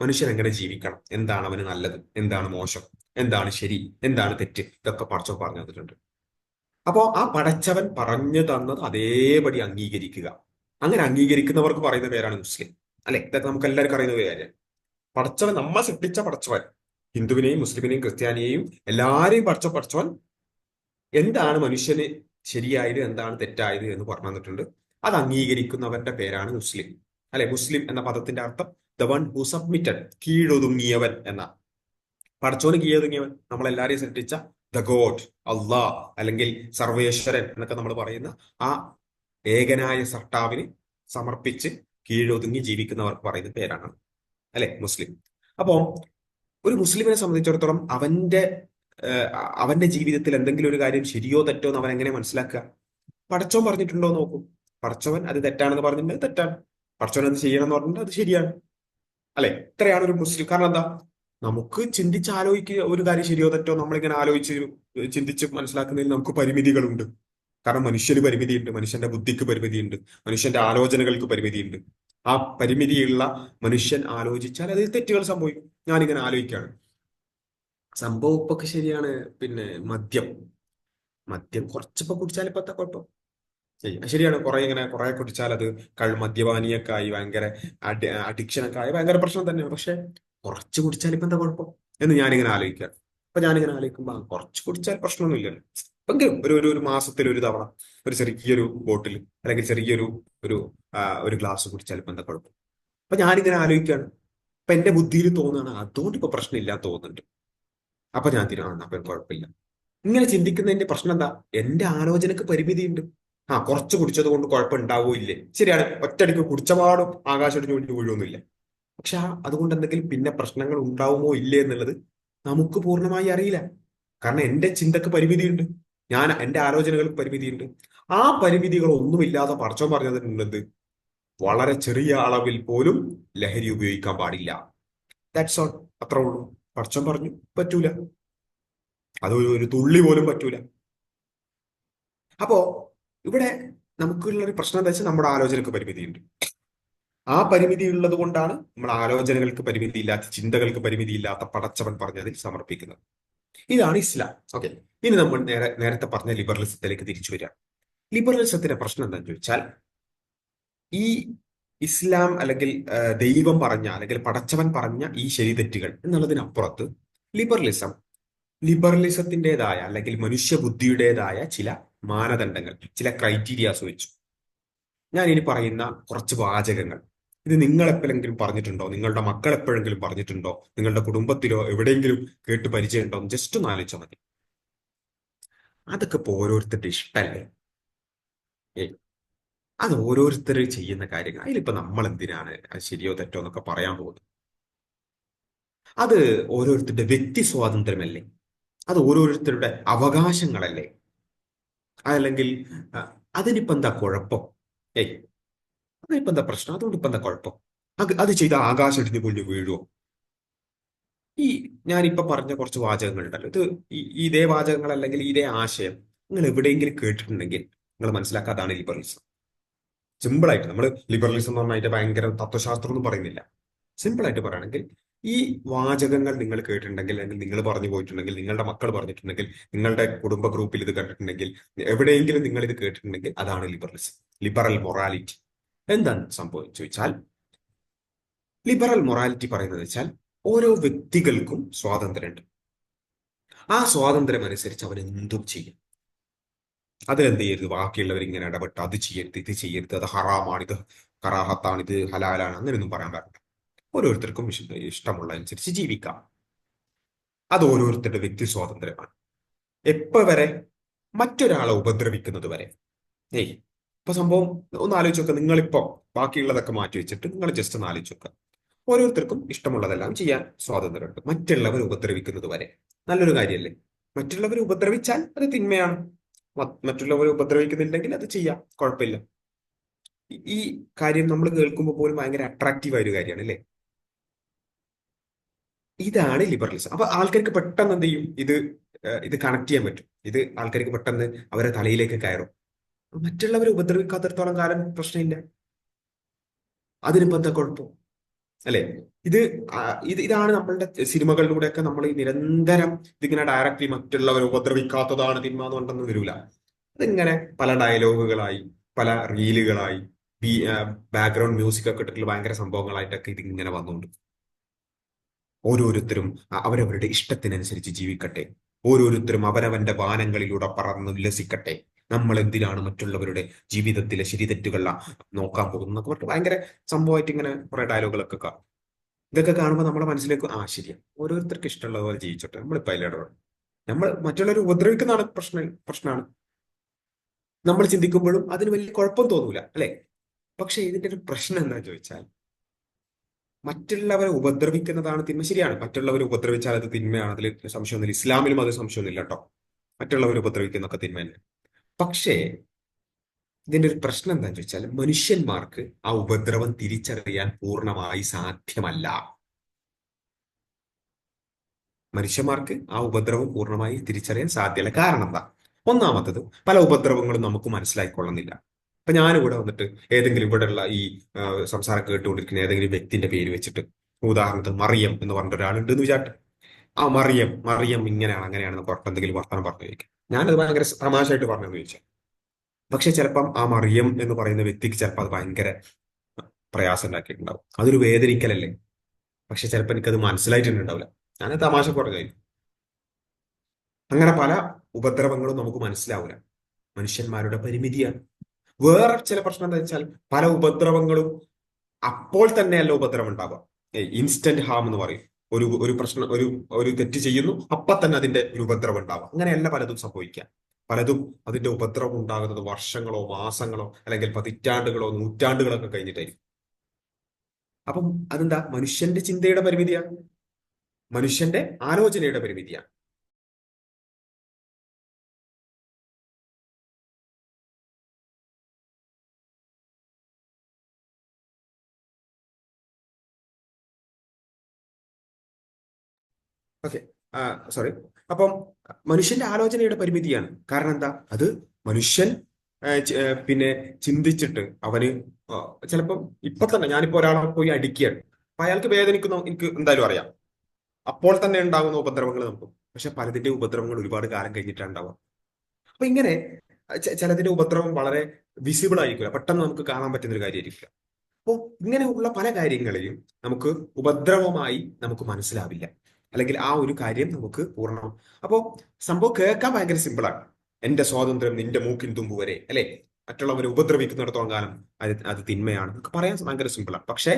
മനുഷ്യൻ എങ്ങനെ ജീവിക്കണം, എന്താണ് അവന് നല്ലത്, എന്താണ് മോശം, എന്താണ് ശരി, എന്താണ് തെറ്റ്, ഇതൊക്കെ പടച്ചോൻ പറഞ്ഞു തന്നിട്ടുണ്ട്. അപ്പോ ആ പടച്ചവൻ പറഞ്ഞു തന്നത് അതേപടി അംഗീകരിക്കുക. അങ്ങനെ അംഗീകരിക്കുന്നവർക്ക് പറയുന്ന പേരാണ് മുസ്ലിം, അല്ലെ? ഇതൊക്കെ നമുക്ക് എല്ലാവർക്കും അറിയുന്ന പേര്. പടച്ചവൻ നമ്മെ സൃഷ്ടിച്ച പടച്ചവൻ, ഹിന്ദുവിനെയും മുസ്ലിമിനെയും ക്രിസ്ത്യാനിയെയും എല്ലാരെയും പഠിച്ച പടച്ചവൻ എന്താണ് മനുഷ്യന് ശരിയായത് എന്താണ് തെറ്റായത് എന്ന് പറഞ്ഞു തന്നിട്ടുണ്ട്. അത് അംഗീകരിക്കുന്നവന്റെ പേരാണ് മുസ്ലിം. അല്ലെ, മുസ്ലിം എന്ന പദത്തിന്റെ അർത്ഥം ദ വൺ ഹു സബ്മിറ്റഡ്, കീഴൊതുങ്ങിയവൻ എന്ന. പടച്ചോന് കീഴൊതുങ്ങിയവൻ, നമ്മളെല്ലാരെയും സൃഷ്ടിച്ച ദ ഗോഡ്, അള്ളാഹ്, അല്ലെങ്കിൽ സർവേശ്വരൻ എന്നൊക്കെ നമ്മൾ പറയുന്ന ആ ഏകനായ സൃഷ്ടാവിന് സമർപ്പിച്ച് കീഴൊതുങ്ങി ജീവിക്കുന്നവർക്ക് പറയുന്ന പേരാണ് അല്ലെ മുസ്ലിം. അപ്പോ ഒരു മുസ്ലിമിനെ സംബന്ധിച്ചിടത്തോളം അവന്റെ ജീവിതത്തിൽ എന്തെങ്കിലും ഒരു കാര്യം ശരിയോ തെറ്റോ എന്ന് അവൻ എങ്ങനെ മനസ്സിലാക്കുക? പടച്ചോൻ പറഞ്ഞിട്ടുണ്ടോ എന്ന് നോക്കും. പടച്ചവൻ അത് തെറ്റാണെന്ന് പറഞ്ഞിട്ടുണ്ടെങ്കിൽ തെറ്റാണ്, പടച്ചവൻ അത് ചെയ്യണം എന്ന് പറഞ്ഞിട്ട് അത് ശരിയാണ്. അല്ലെ, ഇത്രയാണ് ഒരു മുസ്ലിം. കാരണം എന്താ, നമുക്ക് ചിന്തിച്ച് ആലോചിക്കുക ഒരു കാര്യം ശരിയോ തെറ്റോ നമ്മളിങ്ങനെ ആലോചിച്ച് ചിന്തിച്ച് മനസ്സിലാക്കുന്നതിൽ നമുക്ക് പരിമിതികളുണ്ട്. കാരണം മനുഷ്യന് പരിമിതിയുണ്ട്, മനുഷ്യന്റെ ബുദ്ധിക്ക് പരിമിതിയുണ്ട്, മനുഷ്യന്റെ ആലോചനകൾക്ക് പരിമിതിയുണ്ട്. ആ പരിമിതിയുള്ള മനുഷ്യൻ ആലോചിച്ചാൽ അതിൽ തെറ്റുകൾ സംഭവിക്കും. ഞാനിങ്ങനെ ആലോചിക്കുകയാണ്, സംഭവം ഇപ്പൊക്കെ ശരിയാണ്. പിന്നെ മദ്യം മദ്യം കുറച്ചിപ്പോ കുടിച്ചാൽ ഇപ്പത്തെ കുഴപ്പം ശരിയാണ്. കുറെ കുടിച്ചാൽ അത് മദ്യപാനിയൊക്കെ ആയി ഭയങ്കര അഡിക്ഷനൊക്കെ ആയി ഭയങ്കര പ്രശ്നം തന്നെയാണ്. പക്ഷെ കുറച്ച് കുടിച്ചാൽ ഇപ്പൊ എന്താ കുഴപ്പം എന്ന് ഞാനിങ്ങനെ ആലോചിക്കുക. അപ്പൊ ഞാനിങ്ങനെ ആലോചിക്കുമ്പോ കുറച്ച് കുടിച്ചാൽ പ്രശ്നമൊന്നുമില്ലല്ലോ. എങ്കിലും ഒരു മാസത്തിൽ ഒരു തവണ ഒരു ചെറിയൊരു ബോട്ടിൽ അല്ലെങ്കിൽ ചെറിയൊരു ഒരു ഒരു ഗ്ലാസ് കുടിച്ചാൽ ഇപ്പൊ എന്താ കുഴപ്പം? അപ്പൊ ഞാനിങ്ങനെ ആലോചിക്കുകയാണ്. അപ്പൊ എന്റെ ബുദ്ധിയിൽ തോന്നുകയാണ് അതുകൊണ്ട് ഇപ്പൊ പ്രശ്നമില്ല തോന്നുന്നുണ്ട്. അപ്പൊ ഞാൻ തീരുമാനം അപ്പൊ കുഴപ്പമില്ല. ഇങ്ങനെ ചിന്തിക്കുന്നതിന്റെ പ്രശ്നം എന്താ, എന്റെ ആലോചനക്ക് പരിമിതിയുണ്ട്. കുറച്ച് കുടിച്ചത് കൊണ്ട് കുഴപ്പം ഉണ്ടാവോ ഇല്ലേ? ശരിയാണ്, ഒറ്റയടിക്ക് കുടിച്ചപാടും ആകാശത്തിന് വേണ്ടി വീഴൊന്നുമില്ല. പക്ഷെ അതുകൊണ്ട് എന്തെങ്കിലും പിന്നെ പ്രശ്നങ്ങൾ ഉണ്ടാവുമോ ഇല്ലേ എന്നുള്ളത് നമുക്ക് പൂർണ്ണമായി അറിയില്ല. കാരണം എന്റെ ചിന്തക്ക് പരിമിതിയുണ്ട്, എന്റെ ആലോചനകൾക്ക് പരിമിതിയുണ്ട്. ആ പരിമിതികൾ ഒന്നുമില്ലാതെ പടച്ചോൻ പറഞ്ഞതിനുള്ളത് വളരെ ചെറിയ അളവിൽ പോലും ലഹരി ഉപയോഗിക്കാൻ പാടില്ല. That's all. അത്രേ ഉള്ളൂ. പടച്ചോൻ പറഞ്ഞു പറ്റൂല, അത് ഒരു തുള്ളി പോലും പറ്റൂല. അപ്പോ ഇവിടെ നമുക്കുള്ള ഒരു പ്രശ്നം എന്താ വെച്ചാൽ നമ്മുടെ ആലോചനക്ക് പരിമിതിയുണ്ട്. ആ പരിമിതി ഉള്ളത് കൊണ്ടാണ് നമ്മൾ ആലോചനകൾക്ക് പരിമിതിയില്ലാത്ത, ചിന്തകൾക്ക് പരിമിതിയില്ലാത്ത പടച്ചവൻ പറഞ്ഞതിൽ സമർപ്പിക്കുന്നത്. ഇതാണ് ഇസ്ലാം. ഓക്കെ, ഇനി നമ്മൾ നേരത്തെ പറഞ്ഞ ലിബറലിസത്തിലേക്ക് തിരിച്ചു വരിക. ലിബറലിസത്തിന്റെ പ്രശ്നം എന്താണെന്ന് ചോദിച്ചാൽ, ഈ ഇസ്ലാം അല്ലെങ്കിൽ ദൈവം പറഞ്ഞ അല്ലെങ്കിൽ പടച്ചവൻ പറഞ്ഞ ഈ ശരി തെറ്റുകൾ എന്നുള്ളതിനപ്പുറത്ത് ലിബറലിസത്തിൻ്റെതായ അല്ലെങ്കിൽ മനുഷ്യബുദ്ധിയുടേതായ ചില മാനദണ്ഡങ്ങൾ, ചില ക്രൈറ്റീരിയാസ് വെച്ചു. ഞാൻ ഇനി പറയുന്ന കുറച്ച് വാചകങ്ങൾ, ഇത് നിങ്ങൾ എപ്പോഴെങ്കിലും പറഞ്ഞിട്ടുണ്ടോ? നിങ്ങളുടെ മക്കൾ എപ്പോഴെങ്കിലും പറഞ്ഞിട്ടുണ്ടോ? നിങ്ങളുടെ കുടുംബത്തിലോ എവിടെയെങ്കിലും കേട്ട് പരിചയമുണ്ടോ? ജസ്റ്റ് ഒന്ന് ആലോചിച്ചാൽ മതി. അതൊക്കെ ഇപ്പൊ ഓരോരുത്തരുടെ ഇഷ്ടമല്ലേ? അത് ഓരോരുത്തർ ചെയ്യുന്ന കാര്യങ്ങൾ. അതിലിപ്പോ നമ്മൾ എന്തിനാണ് അത് ശരിയോ തെറ്റോ എന്നൊക്കെ പറയാൻ പോകുന്നത്? അത് ഓരോരുത്തരുടെ വ്യക്തി സ്വാതന്ത്ര്യമല്ലേ? അത് ഓരോരുത്തരുടെ അവകാശങ്ങളല്ലേ? അല്ലെങ്കിൽ അതിനിപ്പോ എന്താ കുഴപ്പം? ഏയ്, അതിനിപ്പോ എന്താ പ്രശ്നം? അതുകൊണ്ട് ഇപ്പൊ എന്താ കുഴപ്പം? അത് ചെയ്ത ആകാശം ഇടിഞ്ഞു പൊളിഞ്ഞു വീഴുവോ? ഈ ഞാനിപ്പോ പറഞ്ഞ കുറച്ച് വാചകങ്ങൾ ഉണ്ടല്ലോ, ഇതേ വാചകങ്ങൾ അല്ലെങ്കിൽ ഇതേ ആശയം നിങ്ങൾ എവിടെയെങ്കിലും കേട്ടിട്ടുണ്ടെങ്കിൽ നിങ്ങൾ മനസ്സിലാക്കുക അതാണ് ലിബറലിസം. സിമ്പിൾ ആയിട്ട് നമ്മൾ ലിബറലിസം എന്ന് പറഞ്ഞാൽ അതിന്റെ ഭയങ്കര തത്വശാസ്ത്രം ഒന്നും പറയുന്നില്ല. സിമ്പിൾ ആയിട്ട് പറയുകയാണെങ്കിൽ ഈ വാചകങ്ങൾ നിങ്ങൾ കേട്ടിട്ടുണ്ടെങ്കിൽ, അല്ലെങ്കിൽ നിങ്ങൾ പറഞ്ഞു പോയിട്ടുണ്ടെങ്കിൽ, നിങ്ങളുടെ മക്കൾ പറഞ്ഞിട്ടുണ്ടെങ്കിൽ, നിങ്ങളുടെ കുടുംബ ഗ്രൂപ്പിൽ ഇത് കണ്ടിട്ടുണ്ടെങ്കിൽ, എവിടെയെങ്കിലും നിങ്ങൾ ഇത് കേട്ടിട്ടുണ്ടെങ്കിൽ അതാണ് ലിബറലിസം, ലിബറൽ മൊറാലിറ്റി. എന്താണ് സംഭവം ചോദിച്ചാൽ, ലിബറൽ മൊറാലിറ്റി പറയുന്നത് വെച്ചാൽ ഓരോ വ്യക്തികൾക്കും സ്വാതന്ത്ര്യമുണ്ട്. ആ സ്വാതന്ത്ര്യം അനുസരിച്ച് അവൻ എന്തും ചെയ്യും. അതിലെന്ത് ചെയ്യരുത്, ബാക്കിയുള്ളവർ ഇങ്ങനെ ഇടപെട്ട് അത് ചെയ്യരുത്, ഇത് ചെയ്യരുത്, അത് ഹറാമാണ്, ഇത് കറാഹത്താണ്, ഇത് ഹലാലാണ്, അങ്ങനെയൊന്നും പറയാൻ പാടില്ല. ഓരോരുത്തർക്കും ഇഷ്ടമുള്ള അനുസരിച്ച് ജീവിക്കാം. അത് ഓരോരുത്തരുടെ വ്യക്തി സ്വാതന്ത്ര്യമാണ്. എപ്പോ വരെ? മറ്റൊരാളെ ഉപദ്രവിക്കുന്നത് വരെ. ഏയ്, ഇപ്പൊ സംഭവം ഒന്ന് ആലോചിച്ച് നോക്കുക. നിങ്ങളിപ്പോ ബാക്കിയുള്ളതൊക്കെ മാറ്റി വെച്ചിട്ട് നിങ്ങൾ ജസ്റ്റ് ഒന്ന് ആലോചിച്ച് നോക്കുക. ഓരോരുത്തർക്കും ഇഷ്ടമുള്ളതെല്ലാം ചെയ്യാൻ സ്വാതന്ത്ര്യമുണ്ട്, മറ്റുള്ളവർ ഉപദ്രവിക്കുന്നത് വരെ. നല്ലൊരു കാര്യമല്ലേ? മറ്റുള്ളവർ ഉപദ്രവിച്ചാൽ അത് തിന്മയാണ്. മറ്റുള്ളവർ ഉപദ്രവിക്കുന്നില്ലെങ്കിൽ അത് ചെയ്യാം, കുഴപ്പമില്ല. ഈ കാര്യം നമ്മൾ കേൾക്കുമ്പോൾ പോലും ഭയങ്കര അട്രാക്റ്റീവ് ആയ ഒരു കാര്യമാണ് അല്ലേ? ഇതാണ് ലിബറലിസം. അപ്പൊ ആൾക്കാർക്ക് പെട്ടെന്ന് എന്ത് ചെയ്യും, ഇത് കണക്ട് ചെയ്യാൻ പറ്റും. ഇത് ആൾക്കാർക്ക് പെട്ടെന്ന് അവരെ തലയിലേക്ക് കയറും. മറ്റുള്ളവരെ ഉപദ്രവിക്കാത്തിടത്തോളം കാലം പ്രശ്നമില്ല, അതിനിപ്പോ എന്താ കുഴപ്പം? അല്ലെ? ഇത് ഇതാണ് നമ്മളുടെ സിനിമകളിലൂടെയൊക്കെ നമ്മൾ ഈ നിരന്തരം ഇതിങ്ങനെ ഡയറക്റ്റ്ലി മറ്റുള്ളവരെ ഉപദ്രവിക്കാത്തതാണ് തിന്മ എന്ന് പറഞ്ഞൊന്നും വരൂല. അതിങ്ങനെ പല ഡയലോഗുകളായി, പല റീലുകളായി, ബാക്ക്ഗ്രൗണ്ട് മ്യൂസിക് ഒക്കെ ഇട്ടിട്ടുള്ള ഭയങ്കര സംഭവങ്ങളായിട്ടൊക്കെ ഇതിങ്ങനെ വന്നുകൊണ്ട് ഓരോരുത്തരും അവരവരുടെ ഇഷ്ടത്തിനനുസരിച്ച് ജീവിക്കട്ടെ. ഓരോരുത്തരും അവനവന്റെ വാനങ്ങളിലൂടെ പറന്നുല്ലസിക്കട്ടെ. നമ്മൾ എന്തിനാണ് മറ്റുള്ളവരുടെ ജീവിതത്തിലെ ശരിതെറ്റുകൾ നോക്കാൻ പോകുന്നത് എന്നൊക്കെ പറഞ്ഞിട്ട് ഭയങ്കര സംഭവമായിട്ട് ഇങ്ങനെ കുറെ ഡയലോഗുകളൊക്കെ കാണും. ഇതൊക്കെ കാണുമ്പോൾ നമ്മുടെ മനസ്സിലേക്ക് ശരിയാ, ഓരോരുത്തർക്ക് ഇഷ്ടമുള്ള പോലെ ജീവിച്ചോട്ടെ, നമ്മളിപ്പോൾ അതിലിടപെടണം. നമ്മൾ മറ്റുള്ളവരെ ഉപദ്രവിക്കുന്നതാണ് പ്രശ്നമാണ് നമ്മൾ ചിന്തിക്കുമ്പോഴും അതിന് വലിയ കുഴപ്പം തോന്നൂല, അല്ലെ? പക്ഷെ ഇതിന്റെ ഒരു പ്രശ്നം എന്താണെന്ന് ചോദിച്ചാൽ, മറ്റുള്ളവരെ ഉപദ്രവിക്കുന്നതാണ് തിന്മ. ശരിയാണ്, മറ്റുള്ളവരെ ഉപദ്രവിച്ചാൽ അത് തിന്മയാണ്, അതിൽ സംശയമൊന്നുമില്ല. ഇസ്ലാമിലും അത് സംശയമൊന്നുമില്ല കേട്ടോ. മറ്റുള്ളവരെ ഉപദ്രവിക്കുന്നൊക്കെ തിന്മ തന്നെ. പക്ഷേ ഇതിന്റെ ഒരു പ്രശ്നം എന്താണെന്ന് ചോദിച്ചാൽ, മനുഷ്യന്മാർക്ക് ആ ഉപദ്രവം തിരിച്ചറിയാൻ പൂർണ്ണമായി സാധ്യമല്ല. മനുഷ്യന്മാർക്ക് ആ ഉപദ്രവം പൂർണ്ണമായി തിരിച്ചറിയാൻ സാധ്യമല്ല. കാരണം എന്താ? ഒന്നാമത്തത്, പല ഉപദ്രവങ്ങളും നമുക്ക് മനസ്സിലായിക്കൊള്ളുന്നില്ല. ഇപ്പൊ ഞാനിവിടെ വന്നിട്ട് ഏതെങ്കിലും ഇവിടെയുള്ള ഈ സംസാരം കേട്ടുകൊണ്ടിരിക്കുന്ന ഏതെങ്കിലും വ്യക്തിന്റെ പേര് വെച്ചിട്ട്, ഉദാഹരണത്തിന് മറിയം എന്ന് പറഞ്ഞ ഒരാളുണ്ട് എന്ന് വിചാരിട്ടെ, ആ മറിയം മറിയം ഇങ്ങനെയാണ് അങ്ങനെയാണെന്ന് പുറത്തെന്തെങ്കിലും വർത്തമാനം പറഞ്ഞു ചോദിക്കാം. ഞാനത് ഭയങ്കര തമാശയായിട്ട് പറഞ്ഞെന്ന് ചോദിച്ചാൽ, പക്ഷെ ചിലപ്പം ആ മറിയം എന്ന് പറയുന്ന വ്യക്തിക്ക് ചിലപ്പോൾ അത് ഭയങ്കര പ്രയാസം ഉണ്ടാക്കിയിട്ടുണ്ടാവും. അതൊരു വേദനിക്കലല്ലേ? പക്ഷെ ചിലപ്പോൾ എനിക്കത് മനസ്സിലായിട്ടുണ്ടാവില്ല. ഞാൻ തമാശ പറഞ്ഞായിരിക്കും. അങ്ങനെ പല ഉപദ്രവങ്ങളും നമുക്ക് മനസ്സിലാവില്ല. മനുഷ്യന്മാരുടെ പരിമിതിയാണ്. വേറെ ചില പ്രശ്നം എന്താ വെച്ചാൽ, പല ഉപദ്രവങ്ങളും അപ്പോൾ തന്നെയല്ല ഉപദ്രവം ഉണ്ടാവുക. ഇൻസ്റ്റന്റ് ഹാം എന്ന് പറയും. ഒരു പ്രശ്നം, ഒരു തെറ്റ് ചെയ്യുന്നു, അപ്പൊ തന്നെ അതിന്റെ ഒരു ഉപദ്രവം ഉണ്ടാവുക. അങ്ങനെയല്ല പലതും സംഭവിക്കുക. പലതും അതിന്റെ ഉപദ്രവം ഉണ്ടാകുന്നത് വർഷങ്ങളോ മാസങ്ങളോ അല്ലെങ്കിൽ പതിറ്റാണ്ടുകളോ നൂറ്റാണ്ടുകളൊക്കെ കഴിഞ്ഞിട്ടായിരിക്കും. അപ്പം അതെന്താ? മനുഷ്യന്റെ ചിന്തയുടെ പരിമിതിയാണ്, മനുഷ്യന്റെ ആലോചനയുടെ പരിമിതിയാണ്. Okay, sorry. അപ്പം മനുഷ്യന്റെ ആലോചനയുടെ പരിമിതിയാണ്. കാരണം എന്താ? അത് മനുഷ്യൻ പിന്നെ ചിന്തിച്ചിട്ട് അവന് ചിലപ്പം ഇപ്പൊ തന്നെ ഞാനിപ്പോ ഒരാളെ പോയി അടിക്കുകയാണ്, അപ്പൊ അയാൾക്ക് വേദനിക്കുന്ന എനിക്ക് എന്തായാലും അറിയാം. അപ്പോൾ തന്നെ ഉണ്ടാകുന്ന ഉപദ്രവങ്ങൾ നമുക്ക്, പക്ഷെ പലതിന്റെ ഉപദ്രവങ്ങൾ ഒരുപാട് കാലം കഴിഞ്ഞിട്ടാണ് ഉണ്ടാവുക. അപ്പൊ ഇങ്ങനെ ചിലതിന്റെ ഉപദ്രവം വളരെ വിസിബിൾ ആയിരിക്കില്ല, പെട്ടെന്ന് നമുക്ക് കാണാൻ പറ്റുന്ന ഒരു കാര്യമായിരിക്കില്ല. അപ്പോൾ ഇങ്ങനെയുള്ള പല കാര്യങ്ങളെയും നമുക്ക് ഉപദ്രവമായി നമുക്ക് മനസ്സിലാവില്ല, അല്ലെങ്കിൽ ആ ഒരു കാര്യം നമുക്ക് പൂർണ്ണം. അപ്പോൾ സംഭവം കേൾക്കാൻ ഭയങ്കര സിമ്പിളാണ്. എന്റെ സ്വാതന്ത്ര്യം നിന്റെ മൂക്കിൻ തുമ്പ് വരെ, അല്ലെ? മറ്റുള്ളവരെ ഉപദ്രവിക്കുന്നിടത്തോളം കാലം അത് തിന്മയാണ് നമുക്ക് പറയാൻ ഭയങ്കര സിമ്പിളാണ്. പക്ഷെ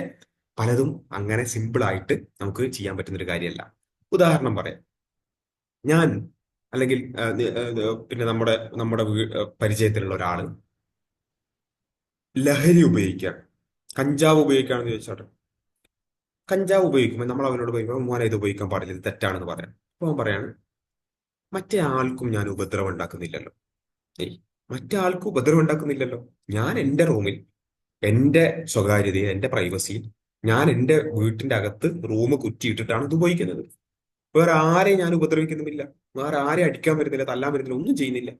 പലതും അങ്ങനെ സിമ്പിളായിട്ട് നമുക്ക് ചെയ്യാൻ പറ്റുന്ന ഒരു കാര്യമല്ല. ഉദാഹരണം പറയാം. ഞാൻ അല്ലെങ്കിൽ പിന്നെ നമ്മുടെ നമ്മുടെ പരിചയത്തിലുള്ള ഒരാള് ലഹരി ഉപയോഗിക്കുകയാണ്, കഞ്ചാവ് ഉപയോഗിക്കുകയാണെന്ന് ചോദിച്ചോട്ടെ. കഞ്ചാവ് ഉപയോഗിക്കുമ്പോൾ നമ്മൾ അവനോട് പറയുമ്പോൾ മോനെ ഇത് ഉപയോഗിക്കാൻ പാടില്ല, ഇത് തെറ്റാണെന്ന് പറയാം. അപ്പൊ അവൻ പറയാണ്, മറ്റേ ആൾക്കും ഞാൻ ഉപദ്രവം ഉണ്ടാക്കുന്നില്ലല്ലോ. ഏയ്, മറ്റേ ആൾക്കും ഉപദ്രവം ഉണ്ടാക്കുന്നില്ലല്ലോ. ഞാൻ എന്റെ റൂമിൽ, എന്റെ സ്വകാര്യതയിൽ, എന്റെ പ്രൈവസിയിൽ, ഞാൻ എന്റെ വീട്ടിന്റെ അകത്ത് റൂം കുറ്റിയിട്ടിട്ടാണ് ഇത് ഉപയോഗിക്കുന്നത്. വേറെ ആരെയും ഞാൻ ഉപദ്രവിക്കുന്നുമില്ല, വേറെ ആരെയും അടിക്കാൻ വരുന്നില്ല, തല്ലാൻ വരുന്നില്ല, ഒന്നും ചെയ്യുന്നില്ല.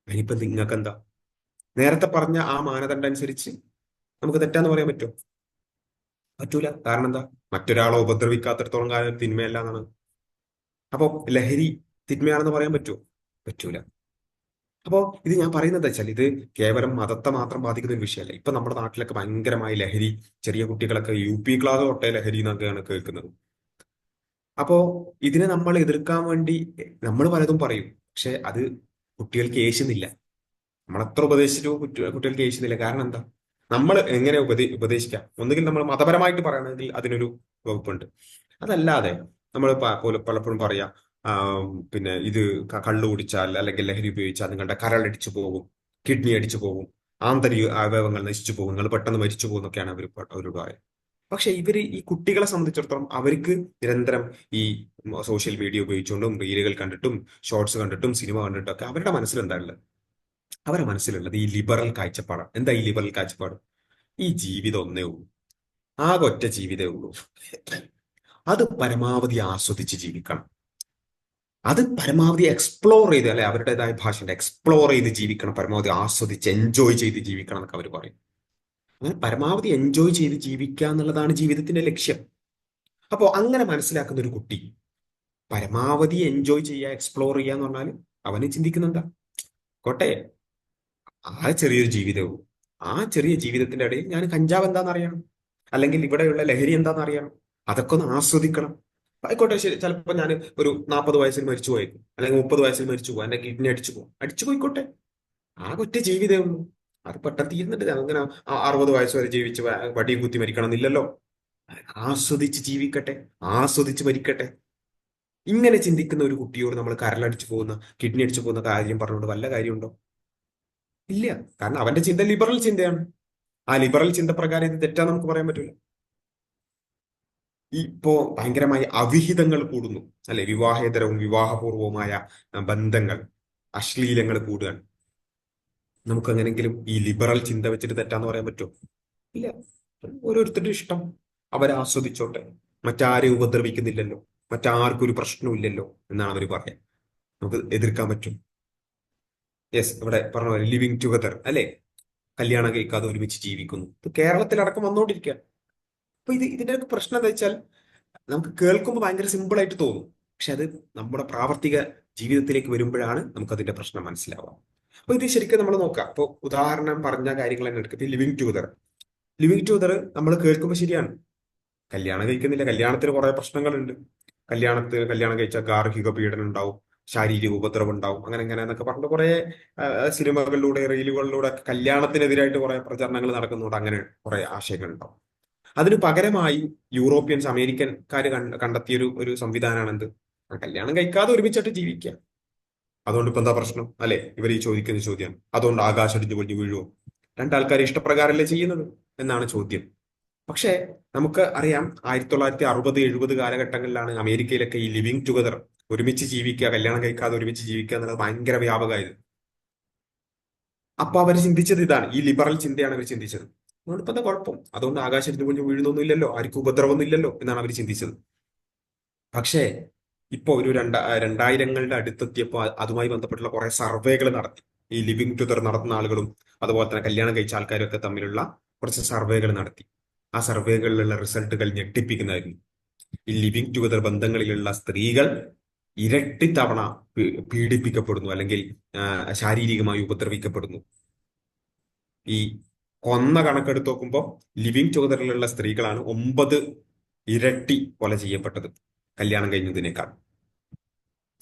അതിനിപ്പോ നിങ്ങൾക്ക് എന്താ? നേരത്തെ പറഞ്ഞ ആ മാനദണ്ഡം അനുസരിച്ച് നമുക്ക് തെറ്റാന്ന് പറയാൻ പറ്റുമോ? പറ്റൂല. കാരണം എന്താ? മറ്റൊരാളെ ഉപദ്രവിക്കാത്തിടത്തോളം കാലം തിന്മയല്ല എന്നാണ്. അപ്പൊ ലഹരി തിന്മയാണെന്ന് പറയാൻ പറ്റുമോ? പറ്റൂല. അപ്പോ ഇത് ഞാൻ പറയുന്നത് വെച്ചാൽ, ഇത് കേവലം മതത്തെ മാത്രം ബാധിക്കുന്ന ഒരു വിഷയമല്ല. ഇപ്പൊ നമ്മുടെ നാട്ടിലൊക്കെ ഭയങ്കരമായി ലഹരി, ചെറിയ കുട്ടികളൊക്കെ UP ക്ലാസ് തൊട്ടേ ലഹരി എന്നൊക്കെയാണ് കേൾക്കുന്നത്. അപ്പോ ഇതിനെ നമ്മൾ എതിർക്കാൻ വേണ്ടി നമ്മൾ പലതും പറയും, പക്ഷെ അത് കുട്ടികൾക്ക് ഏശുന്നില്ല. നമ്മളെത്ര ഉപദേശിച്ചു കുട്ടികൾക്ക് ഏശുന്നില്ല. കാരണം എന്താ? നമ്മൾ എങ്ങനെ ഉപദേശിക്കാം? ഒന്നുകിൽ നമ്മൾ മതപരമായിട്ട് പറയണമെങ്കിൽ അതിനൊരു വകുപ്പുണ്ട്. അതല്ലാതെ നമ്മൾ പലപ്പോഴും പറയാം, പിന്നെ ഇത് കള്ളു കുടിച്ചാൽ അല്ലെങ്കിൽ ലഹരി ഉപയോഗിച്ചാൽ നിങ്ങളുടെ കരളടിച്ചു പോകും, കിഡ്നി അടിച്ചു പോകും, ആന്തരിക അവയവങ്ങൾ നശിച്ചു പോകും, നിങ്ങൾ പെട്ടെന്ന് മരിച്ചു പോകും എന്നൊക്കെയാണ് അവരോട് പറയുന്നത്. പക്ഷെ ഇവര് ഈ കുട്ടികളെ സംബന്ധിച്ചിടത്തോളം അവർക്ക് നിരന്തരം ഈ സോഷ്യൽ മീഡിയ ഉപയോഗിച്ചുകൊണ്ടും റീലുകൾ കണ്ടിട്ടും ഷോർട്സ് കണ്ടിട്ടും സിനിമ കണ്ടിട്ടും ഒക്കെ അവരുടെ മനസ്സിലുണ്ടാവില്ല. അവരുടെ മനസ്സിലുള്ളത് ഈ ലിബറൽ കാഴ്ചപ്പാടാണ്. എന്താ ഈ ലിബറൽ കാഴ്ചപ്പാട്? ഈ ജീവിതം ഒന്നേ ഉള്ളൂ, ആകെ ഒറ്റ ജീവിതമേ ഉള്ളൂ, അത് പരമാവധി ആസ്വദിച്ച് ജീവിക്കണം, അത് പരമാവധി എക്സ്പ്ലോർ ചെയ്ത്, അല്ലെ, അവരുടേതായ ഭാഷയുണ്ട്, എക്സ്പ്ലോർ ചെയ്ത് ജീവിക്കണം, പരമാവധി ആസ്വദിച്ച് എൻജോയ് ചെയ്ത് ജീവിക്കണം എന്നൊക്കെ അവർ പറയും. അങ്ങനെ പരമാവധി എൻജോയ് ചെയ്ത് ജീവിക്കുക എന്നുള്ളതാണ് ജീവിതത്തിന്റെ ലക്ഷ്യം. അപ്പോൾ അങ്ങനെ മനസ്സിലാക്കുന്ന ഒരു കുട്ടി പരമാവധി എൻജോയ് ചെയ്യുക, എക്സ്പ്ലോർ ചെയ്യുക എന്ന് പറഞ്ഞാൽ അവന് ചിന്തിക്കുന്നെന്താ? കോട്ടെ, ആ ചെറിയൊരു ജീവിതവും, ആ ചെറിയ ജീവിതത്തിന്റെ ഇടയിൽ ഞാൻ കഞ്ചാവ് എന്താണെന്ന് അറിയണം, അല്ലെങ്കിൽ ഇവിടെയുള്ള ലഹരി എന്താണെന്ന് അറിയണം, അതൊക്കെ ഒന്ന് ആസ്വദിക്കണം. ആയിക്കോട്ടെ, ശരി, ചിലപ്പോൾ ഞാൻ ഒരു 40 വയസ്സിൽ മരിച്ചു പോയേക്കും, അല്ലെങ്കിൽ 30 വയസ്സിൽ മരിച്ചു പോകും, എന്റെ കിഡ്നി അടിച്ചു പോയിക്കോട്ടെ. ആ ഒറ്റ ജീവിതമേ ഉള്ളൂ. അത് പെട്ടെന്ന് തീർന്നിട്ട് അങ്ങനെ 60 വയസ്സ് വരെ ജീവിച്ച് വടിയും കുത്തി മരിക്കണം എന്നില്ലല്ലോ. ആസ്വദിച്ച് ജീവിക്കട്ടെ, ആസ്വദിച്ച് മരിക്കട്ടെ. ഇങ്ങനെ ചിന്തിക്കുന്ന ഒരു കുട്ടിയോട് നമ്മൾ കരളടിച്ചു പോകുന്ന, കിഡ്നി അടിച്ചു പോകുന്ന കാര്യം പറഞ്ഞുകൊണ്ട് വല്ല കാര്യമുണ്ടോ? ഇല്ല. കാരണം അവന്റെ ചിന്ത ലിബറൽ ചിന്തയാണ്. ആ ലിബറൽ ചിന്ത പ്രകാരം ഇത് തെറ്റാന്ന് നമുക്ക് പറയാൻ പറ്റില്ല. ഇപ്പോ ഭയങ്കരമായി അവിഹിതങ്ങൾ കൂടുന്നു, അല്ലെ? വിവാഹേതരവും വിവാഹപൂർവവുമായ ബന്ധങ്ങൾ, അശ്ലീലങ്ങൾ കൂടുകയാണ്. നമുക്ക് എങ്ങനെങ്കിലും ഈ ലിബറൽ ചിന്ത വെച്ചിട്ട് തെറ്റാന്ന് പറയാൻ പറ്റുമോ? ഇല്ല. ഓരോരുത്തരുടെ ഇഷ്ടം, അവരെ ആസ്വദിച്ചോട്ടെ. മറ്റാരെയും ഉപദ്രവിക്കുന്നില്ലല്ലോ, മറ്റാർക്കും ഒരു പ്രശ്നമില്ലല്ലോ എന്നാണ് അവർ പറയാൻ. നമുക്ക് എതിർക്കാൻ പറ്റും? യെസ്, ഇവിടെ പറഞ്ഞ പോലെ ലിവിങ് ടുഗദർ, അല്ലെ? കല്യാണം കഴിക്കാതെ ഒരുമിച്ച് ജീവിക്കുന്നു. ഇത് കേരളത്തിലടക്കം വന്നുകൊണ്ടിരിക്കുക. അപ്പൊ ഇതിന്റെ ഒക്കെ പ്രശ്നം എന്താ വെച്ചാൽ, നമുക്ക് കേൾക്കുമ്പോൾ ഭയങ്കര സിമ്പിൾ ആയിട്ട് തോന്നും. പക്ഷെ അത് നമ്മുടെ പ്രാവർത്തിക ജീവിതത്തിലേക്ക് വരുമ്പോഴാണ് നമുക്ക് അതിന്റെ പ്രശ്നം മനസ്സിലാവുക. അപ്പൊ ഇത് ശരിക്കും നമ്മൾ നോക്കാം. അപ്പൊ ഉദാഹരണം പറഞ്ഞ കാര്യങ്ങൾ തന്നെ എടുക്കുക. ലിവിങ് ടുഗദർ, ലിവിങ് ടുഗദർ നമ്മൾ കേൾക്കുമ്പോൾ ശരിയാണ്. കല്യാണം കഴിക്കുന്നില്ല, കല്യാണത്തിന് കുറെ പ്രശ്നങ്ങളുണ്ട്. കല്യാണം കഴിച്ചാൽ ഗാർഹിക പീഡനം ഉണ്ടാവും, ശാരീരിക ഉപദ്രവം ഉണ്ടാവും, അങ്ങനെ അങ്ങനെ എന്നൊക്കെ പറഞ്ഞിട്ട് കുറെ സിനിമകളിലൂടെ, റീലുകളിലൂടെ ഒക്കെ കല്യാണത്തിനെതിരായിട്ട് കുറെ പ്രചരണങ്ങൾ നടക്കുന്നുണ്ട്. അങ്ങനെ കുറെ ആശയങ്ങൾ ഉണ്ടാവും. അതിന് പകരമായി യൂറോപ്യൻസ്, അമേരിക്കൻകാർ കണ്ടെത്തിയ ഒരു സംവിധാനമാണ് എന്ത്? കല്യാണം കഴിക്കാതെ ഒരുമിച്ചിട്ട് ജീവിക്കുക. അതുകൊണ്ട് ഇപ്പൊ എന്താ പ്രശ്നം, അല്ലെ? ഇവർ ഈ ചോദിക്കുന്ന ചോദ്യം. അതുകൊണ്ട് ആകാശം ഇടിഞ്ഞു പൊളിഞ്ഞു വീഴുവോ? രണ്ടാൾക്കാർ ഇഷ്ടപ്രകാരമല്ലേ ചെയ്യുന്നത് എന്നാണ് ചോദ്യം. പക്ഷേ നമുക്ക് അറിയാം, 1960-70 കാലഘട്ടങ്ങളിലാണ് അമേരിക്കയിലൊക്കെ ഈ ലിവിങ് ടുഗദർ, ഒരുമിച്ച് ജീവിക്കുക, കല്യാണം കഴിക്കാതെ ഒരുമിച്ച് ജീവിക്കുക എന്നുള്ളത് ഭയങ്കര വ്യാപകമായത്. അപ്പൊ അവർ ചിന്തിച്ചത് ഇതാണ്, ഈ ലിബറൽ ചിന്തയാണ് അവർ ചിന്തിച്ചത്. അതുകൊണ്ട് ഇപ്പൊ എന്താ കുഴപ്പം? അതുകൊണ്ട് ആകാശത്തിന് കുഞ്ഞു വീഴുന്നൊന്നും ഇല്ലല്ലോ, ആർക്കും ഉപദ്രവമൊന്നും ഇല്ലല്ലോ എന്നാണ് അവർ ചിന്തിച്ചത്. പക്ഷേ ഇപ്പൊ ഒരു 2000ങ്ങളുടെ അടുത്തെത്തിയപ്പോൾ അതുമായി ബന്ധപ്പെട്ടുള്ള കുറെ സർവേകൾ നടത്തി. ഈ ലിവിങ് ടുഗദർ നടത്തുന്ന ആളുകളും അതുപോലെ തന്നെ കല്യാണം കഴിച്ച ആൾക്കാരും ഒക്കെ തമ്മിലുള്ള കുറച്ച് സർവേകൾ നടത്തി. ആ സർവേകളിലുള്ള റിസൾട്ടുകൾ ഞെട്ടിപ്പിക്കുന്നതായിരുന്നു. ഈ ലിവിങ് ടുഗദർ ബന്ധങ്ങളിലുള്ള സ്ത്രീകൾ ഇരട്ടി തവണ പീഡിപ്പിക്കപ്പെടുന്നു, അല്ലെങ്കിൽ ശാരീരികമായി ഉപദ്രവിക്കപ്പെടുന്നു. ഈ കൊന്ന കണക്കെടുത്ത് നോക്കുമ്പോൾ ലിവിങ് ടുഗദറിലുള്ള സ്ത്രീകളാണ് 9 ഇരട്ടി കൊല ചെയ്യപ്പെട്ടത് കല്യാണം കഴിഞ്ഞതിനേക്കാൾ.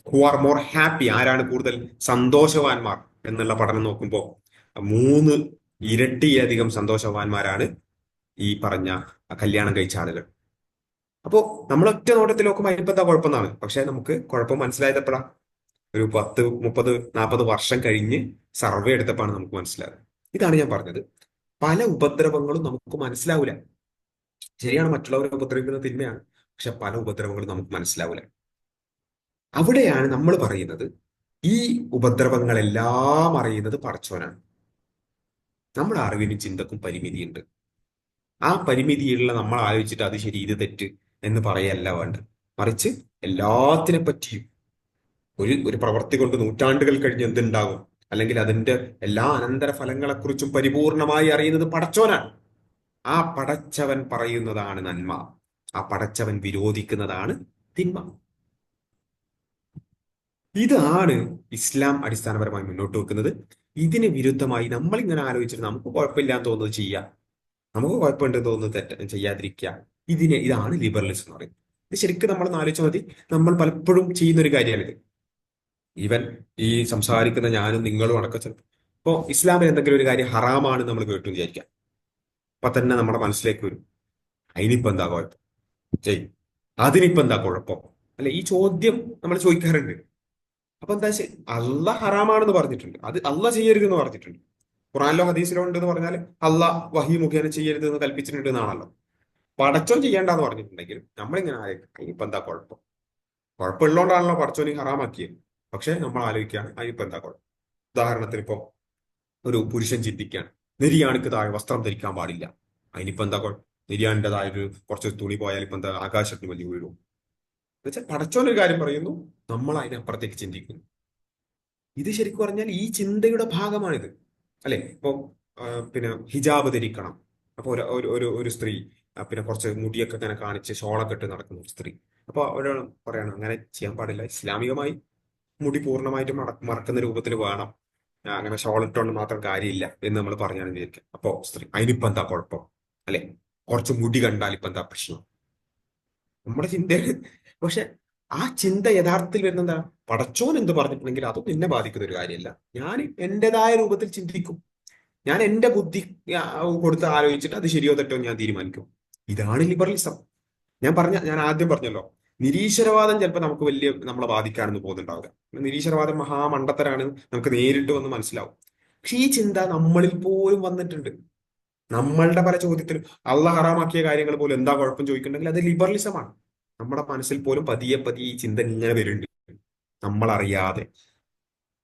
ഹു ആർ മോർ ഹാപ്പി, ആരാണ് കൂടുതൽ സന്തോഷവാന്മാർ എന്നുള്ള പഠനം നോക്കുമ്പോൾ 3 ഇരട്ടിയധികം സന്തോഷവാന്മാരാണ് ഈ പറഞ്ഞ കല്യാണം കഴിച്ച ആളുകൾ. അപ്പോ നമ്മൾ ഒറ്റ നോട്ടത്തിൽ നോക്കുമ്പോൾ ഇപ്പൊ എന്താ കുഴപ്പമെന്നാണ്. പക്ഷെ നമുക്ക് കുഴപ്പം മനസ്സിലായപ്പോഴാ ഒരു 10, 30, 40 വർഷം കഴിഞ്ഞ് സർവേ എടുത്തപ്പോഴാണ് നമുക്ക് മനസ്സിലായത്. ഇതാണ് ഞാൻ പറഞ്ഞത്, പല ഉപദ്രവങ്ങളും നമുക്ക് മനസ്സിലാവില്ല. ശരിയാണ്, മറ്റുള്ളവരെ ഉപദ്രവിക്കുന്നത് തിന്മയാണ്. പക്ഷെ പല ഉപദ്രവങ്ങളും നമുക്ക് മനസ്സിലാവില്ല. അവിടെയാണ് നമ്മൾ പറയുന്നത്, ഈ ഉപദ്രവങ്ങളെല്ലാം അറിയുന്നത് പടച്ചോനാണ്. നമ്മുടെ അറിവിനും ചിന്തക്കും പരിമിതിയുണ്ട്. ആ പരിമിതിയുള്ള നമ്മൾ ആലോചിച്ചിട്ട് അത് ശരി, ഇത് തെറ്റ് എന്ന് പറയല്ല വേണ്ടത്. മറിച്ച് എല്ലാത്തിനെ പറ്റിയും ഒരു പ്രവൃത്തി കൊണ്ട് നൂറ്റാണ്ടുകൾ കഴിഞ്ഞ് എന്തുണ്ടാകും, അല്ലെങ്കിൽ അതിന്റെ എല്ലാ അനന്തര ഫലങ്ങളെക്കുറിച്ചും പരിപൂർണമായി അറിയുന്നത് പടച്ചോനാണ്. ആ പടച്ചവൻ പറയുന്നതാണ് നന്മ, ആ പടച്ചവൻ വിരോധിക്കുന്നതാണ് തിന്മ. ഇതാണ് ഇസ്ലാം അടിസ്ഥാനപരമായി മുന്നോട്ട് വെക്കുന്നത്. ഇതിന് വിരുദ്ധമായി നമ്മൾ ഇങ്ങനെ ആലോചിച്ചിട്ട് നമുക്ക് കുഴപ്പമില്ലാന്ന് തോന്നുന്നത് ചെയ്യുക, നമുക്ക് കുഴപ്പമുണ്ടെന്ന് തോന്നുന്നത് ചെയ്യാതിരിക്കുക, ഇതാണ് ലിബറലിസം എന്ന് പറയുന്നത്. ഇത് ശരിക്കും നമ്മൾ ആലോചിച്ചാൽ മതി. നമ്മൾ പലപ്പോഴും ചെയ്യുന്ന ഒരു കാര്യമാണിത്. ഈവൻ ഈ സംസാരിക്കുന്ന ഞാനും നിങ്ങളും അടക്കം ചിലപ്പോൾ ഇപ്പോ ഇസ്ലാമിൽ എന്തെങ്കിലും ഒരു കാര്യം ഹറാമാണ് നമ്മൾ കേട്ടു വിചാരിക്കാം, അപ്പൊ തന്നെ നമ്മുടെ മനസ്സിലേക്ക് വരും, അതിനിപ്പോ എന്താ കുഴപ്പം, ചെയ് അതിനിപ്പോ എന്താ കുഴപ്പം, അല്ലെ? ഈ ചോദ്യം നമ്മൾ ചോദിക്കാറുണ്ട്. അപ്പൊ എന്താ ശരി, അള്ളാഹ് ഹറാമാണെന്ന് പറഞ്ഞിട്ടുണ്ട്, അത് അള്ളാഹ് ചെയ്യരുതെന്ന് പറഞ്ഞിട്ടുണ്ട്. ഖുറാനിലോ ഹദീസിലോ ഉണ്ടെന്ന് പറഞ്ഞാൽ അള്ളാഹ് വഹി മുഖേന ചെയ്യരുത് എന്ന് കൽപ്പിച്ചിട്ടുണ്ട് എന്നാണല്ലോ. പടച്ചോൻ ചെയ്യേണ്ടെന്ന് പറഞ്ഞിട്ടുണ്ടെങ്കിലും നമ്മളിങ്ങനെ ആലോചിക്കും, ഇപ്പൊ എന്താ കുഴപ്പം? കുഴപ്പമുള്ളതുകൊണ്ടാണല്ലോ പടച്ചോനെ ഹറാമാക്കിയത്. പക്ഷെ നമ്മൾ ആലോചിക്കുകയാണ്, അതിനിപ്പോ എന്താ കുഴപ്പം? ഉദാഹരണത്തിന് ഇപ്പൊ ഒരു പുരുഷൻ ചിന്തിക്കുകയാണ്, നെരിയാണിക്ക് താഴെ വസ്ത്രം ധരിക്കാൻ പാടില്ല, അതിനിപ്പോ എന്താ കുഴപ്പം? നെരിയാണിൻ്റെതായ ഒരു കുറച്ച് തുണി പോയാൽ ഇപ്പൊ എന്താ ആകാശത്തിന് വലിയ വീഴും? എന്നുവെച്ചാൽ പടച്ചോനൊരു കാര്യം പറയുന്നു, നമ്മൾ അതിനപ്പുറത്തേക്ക് ചിന്തിക്കുന്നു. ഇത് ശരിക്കും പറഞ്ഞാൽ ഈ ചിന്തയുടെ ഭാഗമാണിത്, അല്ലെ? ഇപ്പൊ പിന്നെ ഹിജാബ് ധരിക്കണം. അപ്പൊ ഒരു സ്ത്രീ പിന്നെ കുറച്ച് മുടിയൊക്കെ ഇങ്ങനെ കാണിച്ച് ഷോളൊക്കെ ഇട്ട് നടക്കുന്ന ഒരു സ്ത്രീ. അപ്പൊ ഒരാൾ പറയണം, അങ്ങനെ ചെയ്യാൻ പാടില്ല, ഇസ്ലാമികമായി മുടി പൂർണ്ണമായിട്ട് മറക്കുന്ന രൂപത്തിൽ വേണം, അങ്ങനെ ഷോൾ ഇട്ടുകൊണ്ട് മാത്രം കാര്യമില്ല എന്ന് നമ്മൾ പറഞ്ഞാണ് വിചാരിക്കുക. അപ്പോ സ്ത്രീ, അതിനിപ്പോ എന്താ കുഴപ്പം, അല്ലെ? കുറച്ച് മുടി കണ്ടാൽ ഇപ്പൊ എന്താ പ്രശ്നം? നമ്മുടെ ചിന്തയാണ്. പക്ഷെ ആ ചിന്ത യഥാർത്ഥത്തിൽ വരുന്ന എന്താ? പടച്ചോൻ എന്ത് പറഞ്ഞിട്ടുണ്ടെങ്കിൽ അതൊന്നും എന്നെ ബാധിക്കുന്ന ഒരു കാര്യമല്ല. ഞാൻ എന്റേതായ രൂപത്തിൽ ചിന്തിക്കും. ഞാൻ എന്റെ ബുദ്ധി കൊടുത്ത് ആലോചിച്ചിട്ട് അത് ശരിയോ തെറ്റോ ഞാൻ തീരുമാനിക്കും. ഇതാണ് ലിബറലിസം. ഞാൻ ആദ്യം പറഞ്ഞല്ലോ, നിരീശ്വരവാദം ചിലപ്പോൾ നമുക്ക് വലിയ നമ്മളെ ബാധിക്കാനൊന്നും പോകുന്നുണ്ടാവില്ല. നിരീശ്വരവാദം മഹാമണ്ടത്തരാണ്, നമുക്ക് നേരിട്ട് വന്ന് മനസ്സിലാവും. പക്ഷെ ഈ ചിന്ത നമ്മളിൽ പോലും വന്നിട്ടുണ്ട്. നമ്മളുടെ പല ചോദ്യത്തിലും അള്ളാഹ് ഹറാമാക്കിയ കാര്യങ്ങൾ പോലും എന്താ കുഴപ്പം ചോദിക്കുന്നുണ്ടെങ്കിൽ അത് ലിബറലിസമാണ്. നമ്മുടെ മനസ്സിൽ പോലും പതിയെ പതിയെ ഈ ചിന്ത ഇങ്ങനെ വരുന്നുണ്ട്, നമ്മളറിയാതെ.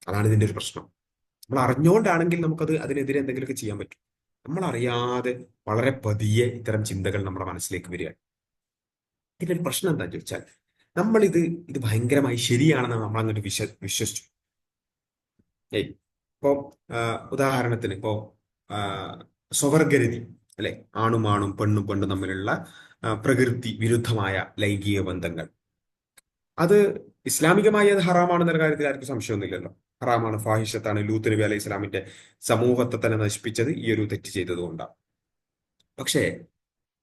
അതാണ് ഇതിന്റെ ഒരു പ്രശ്നം. നമ്മൾ അറിഞ്ഞുകൊണ്ടാണെങ്കിൽ നമുക്കത് അതിനെതിരെ എന്തെങ്കിലുമൊക്കെ ചെയ്യാൻ പറ്റും. നമ്മൾ അറിയാതെ വളരെ പതിയെ ഇത്തരം ചിന്തകൾ നമ്മുടെ മനസ്സിലേക്ക് വരിക. ഇതിന്റെ ഒരു പ്രശ്നം എന്താ ചോദിച്ചാൽ, നമ്മൾ ഇത് ഭയങ്കരമായി ശരിയാണെന്ന് നമ്മൾ അങ്ങോട്ട് വിശ്വസിച്ചു. ഏയ് ഇപ്പോ ഉദാഹരണത്തിന് ഇപ്പോ ആ, സ്വവർഗരതി, അല്ലെ? ആണും ആണും പെണ്ണും പെണ്ണും തമ്മിലുള്ള പ്രകൃതി വിരുദ്ധമായ ലൈംഗിക ബന്ധങ്ങൾ, അത് ഇസ്ലാമികമായി അത് ഹറാമാണെന്ന കാര്യത്തിൽ ആർക്കും സംശയമൊന്നുമില്ലല്ലോ. ഹറാമാണ്, ഫാഹിഷത്താണ്. ലൂത്ത് നബി അലൈഹി ഇസ്ലാമിന്റെ സമൂഹത്തെ തന്നെ നശിപ്പിച്ചത് ഈ ഒരു തെറ്റ് ചെയ്തതുകൊണ്ടാണ്. പക്ഷേ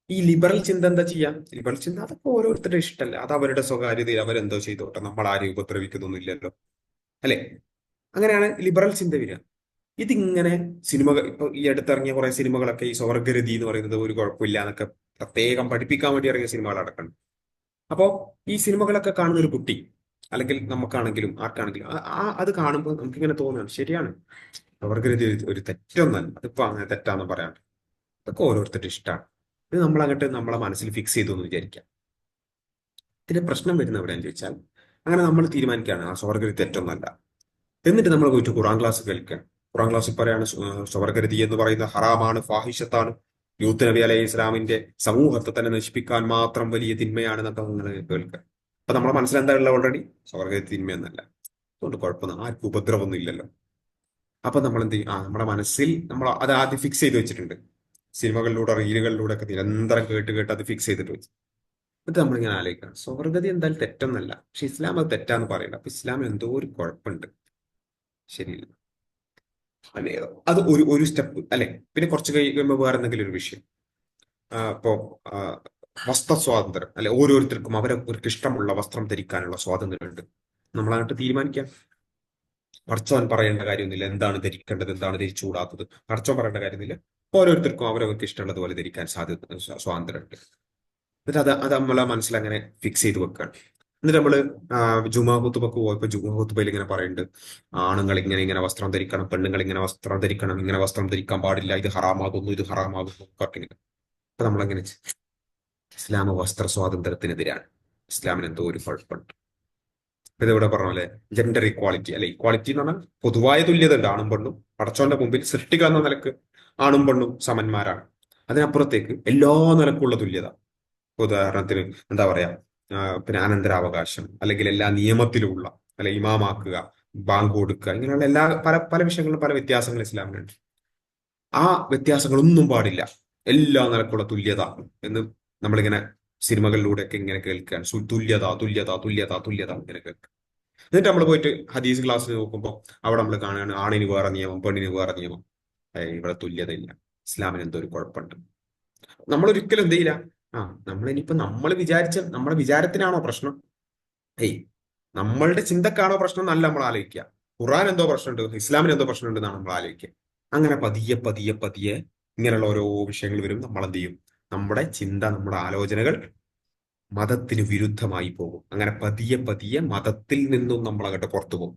ഈ ലിബറൽ ചിന്ത എന്താ ചെയ്യാം? ലിബറൽ ചിന്ത അതൊക്കെ ഓരോരുത്തരുടെ ഇഷ്ടമല്ല, അത് അവരുടെ സ്വകാര്യതയിൽ അവരെന്തോ ചെയ്തോട്ടെ, നമ്മൾ ആരെയും ഉപദ്രവിക്കുന്നൊന്നുമില്ലല്ലോ, അല്ലെ? അങ്ങനെയാണ് ലിബറൽ ചിന്ത വരിക. ഇതിങ്ങനെ സിനിമകൾ, ഇപ്പൊ ഈ അടുത്തിറങ്ങിയ കുറെ സിനിമകളൊക്കെ ഈ സ്വർഗരതി എന്ന് പറയുന്നത് ഒരു കുഴപ്പമില്ല എന്നൊക്കെ പ്രത്യേകം പഠിപ്പിക്കാൻ വേണ്ടി ഇറങ്ങിയ സിനിമകൾ അടക്കം. അപ്പോ ഈ സിനിമകളൊക്കെ കാണുന്ന ഒരു കുട്ടി, അല്ലെങ്കിൽ നമുക്കാണെങ്കിലും ആർക്കാണെങ്കിലും അത് കാണുമ്പോൾ നമുക്കിങ്ങനെ തോന്നുകയാണ്, ശരിയാണ്, സ്വർഗരതി ഒരു തെറ്റൊന്നല്ല, അതിപ്പോ അങ്ങനെ തെറ്റാന്ന് പറയാൻ. അതൊക്കെ ഓരോരുത്തരുടെ ഇഷ്ടമാണ്. ഇത് നമ്മൾ അങ്ങോട്ട് നമ്മളെ മനസ്സിൽ ഫിക്സ് ചെയ്തു എന്ന് വിചാരിക്കാം. ഇതിന്റെ പ്രശ്നം വരുന്നത് എവിടെയാന്ന് ചോദിച്ചാൽ, അങ്ങനെ നമ്മൾ തീരുമാനിക്കുകയാണ് ആ സ്വർഗരതി തെറ്റൊന്നല്ല. എന്നിട്ട് നമ്മൾ പോയിട്ട് ഖുറാൻ ക്ലാസ് കേൾക്കുകയാണ്. ഖുറാൻ ക്ലാസ്സിൽ പറയാണ് സ്വർഗരതി എന്ന് പറയുന്ന ഹറാമാണ്, ഫാഹിഷത്താണ്, യൂത്ത് നബി അലൈഹി ഇസ്ലാമിന്റെ സമൂഹത്തെ തന്നെ നശിപ്പിക്കാൻ മാത്രം വലിയ തിന്മയാണെന്നൊക്കെ നിങ്ങൾ കേൾക്കുക. അപ്പൊ നമ്മളെ മനസ്സിലെന്താ ഉള്ളത്? ഓൾറെഡി സ്വർഗരതി തിന്മയെന്നല്ല, അതുകൊണ്ട് കുഴപ്പമൊന്നും, ആർക്കും ഉപദ്രവമൊന്നും ഇല്ലല്ലോ. അപ്പൊ നമ്മൾ എന്ത് ചെയ്യും? നമ്മുടെ മനസ്സിൽ നമ്മൾ അത് ആദ്യം ഫിക്സ് ചെയ്ത് വെച്ചിട്ടുണ്ട്. സിനിമകളിലൂടെ റീലുകളിലൂടെ ഒക്കെ നിരന്തരം കേട്ട് കേട്ട് അത് ഫിക്സ് ചെയ്തിട്ട് വെച്ചു. എന്നിട്ട് നമ്മളിങ്ങനെ ആലോചിക്കണം, സ്വർഗതി എന്തായാലും തെറ്റൊന്നല്ല, പക്ഷെ ഇസ്ലാം അത് തെറ്റാന്ന് പറയണ്ട. അപ്പൊ ഇസ്ലാമിൽ എന്തോ ഒരു കുഴപ്പമുണ്ട്, ശരിയില്ല. അല്ലെ? അത് ഒരു സ്റ്റെപ്പ്, അല്ലെ? പിന്നെ കുറച്ച് കഴിയുമ്പോൾ വേറെ എന്തെങ്കിലും ഒരു വിഷയം. ഇപ്പോ ആ, വസ്ത്ര സ്വാതന്ത്ര്യം, അല്ലെ? ഓരോരുത്തർക്കും അവരവർക്ക് ഇഷ്ടമുള്ള വസ്ത്രം ധരിക്കാനുള്ള സ്വാതന്ത്ര്യമുണ്ട്. നമ്മളങ്ങോട്ട് തീരുമാനിക്കാം. പടച്ചോൻ പറയേണ്ട കാര്യമൊന്നുമില്ല, എന്താണ് ധരിക്കേണ്ടത്, എന്താണ് ധരിച്ചുകൂടാത്തത്. പടച്ചോൻ പറയേണ്ട കാര്യമൊന്നുമില്ല. ഓരോരുത്തർക്കും അവരവർക്ക് ഇഷ്ടമുള്ളതുപോലെ ധരിക്കാൻ സ്വാതന്ത്ര്യമുണ്ട്. എന്നിട്ട് അത് നമ്മളെ മനസ്സിൽ അങ്ങനെ ഫിക്സ് ചെയ്ത് വെക്കുകയാണ്. എന്നിട്ട് നമ്മള് ജുമാ ഖുത്തുബക്ക് പോയപ്പോ ജുമാ ഖുത്തുബയിൽ ഇങ്ങനെ പറയുന്നുണ്ട്, ആണുങ്ങൾ ഇങ്ങനെ ഇങ്ങനെ വസ്ത്രം ധരിക്കണം, പെണ്ണുങ്ങൾ ഇങ്ങനെ വസ്ത്രം ധരിക്കണം, ഇങ്ങനെ വസ്ത്രം ധരിക്കാൻ പാടില്ല, ഇത് ഹറാമാകുന്നു, ഇത് ഹറാമാകുന്നു പറഞ്ഞിങ്ങനെ. അപ്പൊ നമ്മളെങ്ങനെ, ഇസ്ലാം വസ്ത്ര സ്വാതന്ത്ര്യത്തിനെതിരാണ്, ഇസ്ലാമിന് എന്തോ ഒരു കുഴപ്പമുണ്ട്. ഇതിവിടെ പറഞ്ഞ പോലെ ജെൻഡർ ഇക്വാളിറ്റി, അല്ലെ? ഇക്വാളിറ്റി എന്ന് പറഞ്ഞാൽ പൊതുവായ തുല്യത ഉണ്ട് ആണും പെണ്ണും. പടച്ചോന്റെ മുമ്പിൽ സൃഷ്ടികൾ എന്ന നിലക്ക് ആണും പെണ്ണും സമന്മാരാണ്. അതിനപ്പുറത്തേക്ക് എല്ലാ നിലക്കുള്ള തുല്യത. ഉദാഹരണത്തിന് എന്താ പറയാ, പിന്നെ അനന്തരാവകാശം, അല്ലെങ്കിൽ എല്ലാ നിയമത്തിലുമുള്ള, അല്ലെ, ഇമാമാക്കുക, ബാങ്ക് കൊടുക്കുക, ഇങ്ങനെയുള്ള എല്ലാ പല പല വിഷയങ്ങളിലും പല വ്യത്യാസങ്ങൾ ഇസ്ലാമിലുണ്ട്. ആ വ്യത്യാസങ്ങളൊന്നും പാടില്ല, എല്ലാ നിലക്കുള്ള തുല്യത എന്ന് നമ്മളിങ്ങനെ സിനിമകളിലൂടെയൊക്കെ ഇങ്ങനെ കേൾക്കുകയാണ്. തുല്യത തുല്യത തുല്യത തുല്യത ഇങ്ങനെ കേൾക്കുക. എന്നിട്ട് നമ്മൾ പോയിട്ട് ഹദീസ് ക്ലാസ്സിൽ നോക്കുമ്പോൾ അവിടെ നമ്മൾ കാണുകയാണ് ആണിന് വേറെ നിയമം, പെണ്ണിന് വേറെ നിയമം. ഇവിടെ തുല്യതയില്ല, ഇസ്ലാമിന് എന്തോ ഒരു കുഴപ്പമുണ്ട്. നമ്മൾ ഒരിക്കലും എന്ത് ചെയ്യില്ല, നമ്മളിനിയിപ്പോ നമ്മൾ വിചാരിച്ച നമ്മുടെ വിചാരത്തിനാണോ പ്രശ്നം? ഏയ്, നമ്മളുടെ ചിന്തക്കാണോ പ്രശ്നം എന്നല്ല നമ്മൾ ആലോചിക്കുക. ഖുറാൻ എന്തോ പ്രശ്നമുണ്ട്, ഇസ്ലാമിന് എന്തോ പ്രശ്നമുണ്ട് എന്നാണ് നമ്മൾ ആലോചിക്കുക. അങ്ങനെ പതിയെ പതിയെ പതിയെ ഇങ്ങനെയുള്ള ഓരോ വിഷയങ്ങൾ വരും, നമ്മൾ എന്ത് ചെയ്യും? നമ്മുടെ ചിന്ത, നമ്മുടെ ആലോചനകൾ മതത്തിന് വിരുദ്ധമായി പോകും. അങ്ങനെ പതിയെ പതിയെ മതത്തിൽ നിന്നും നമ്മൾ അങ്ങോട്ട് പുറത്തു പോകും.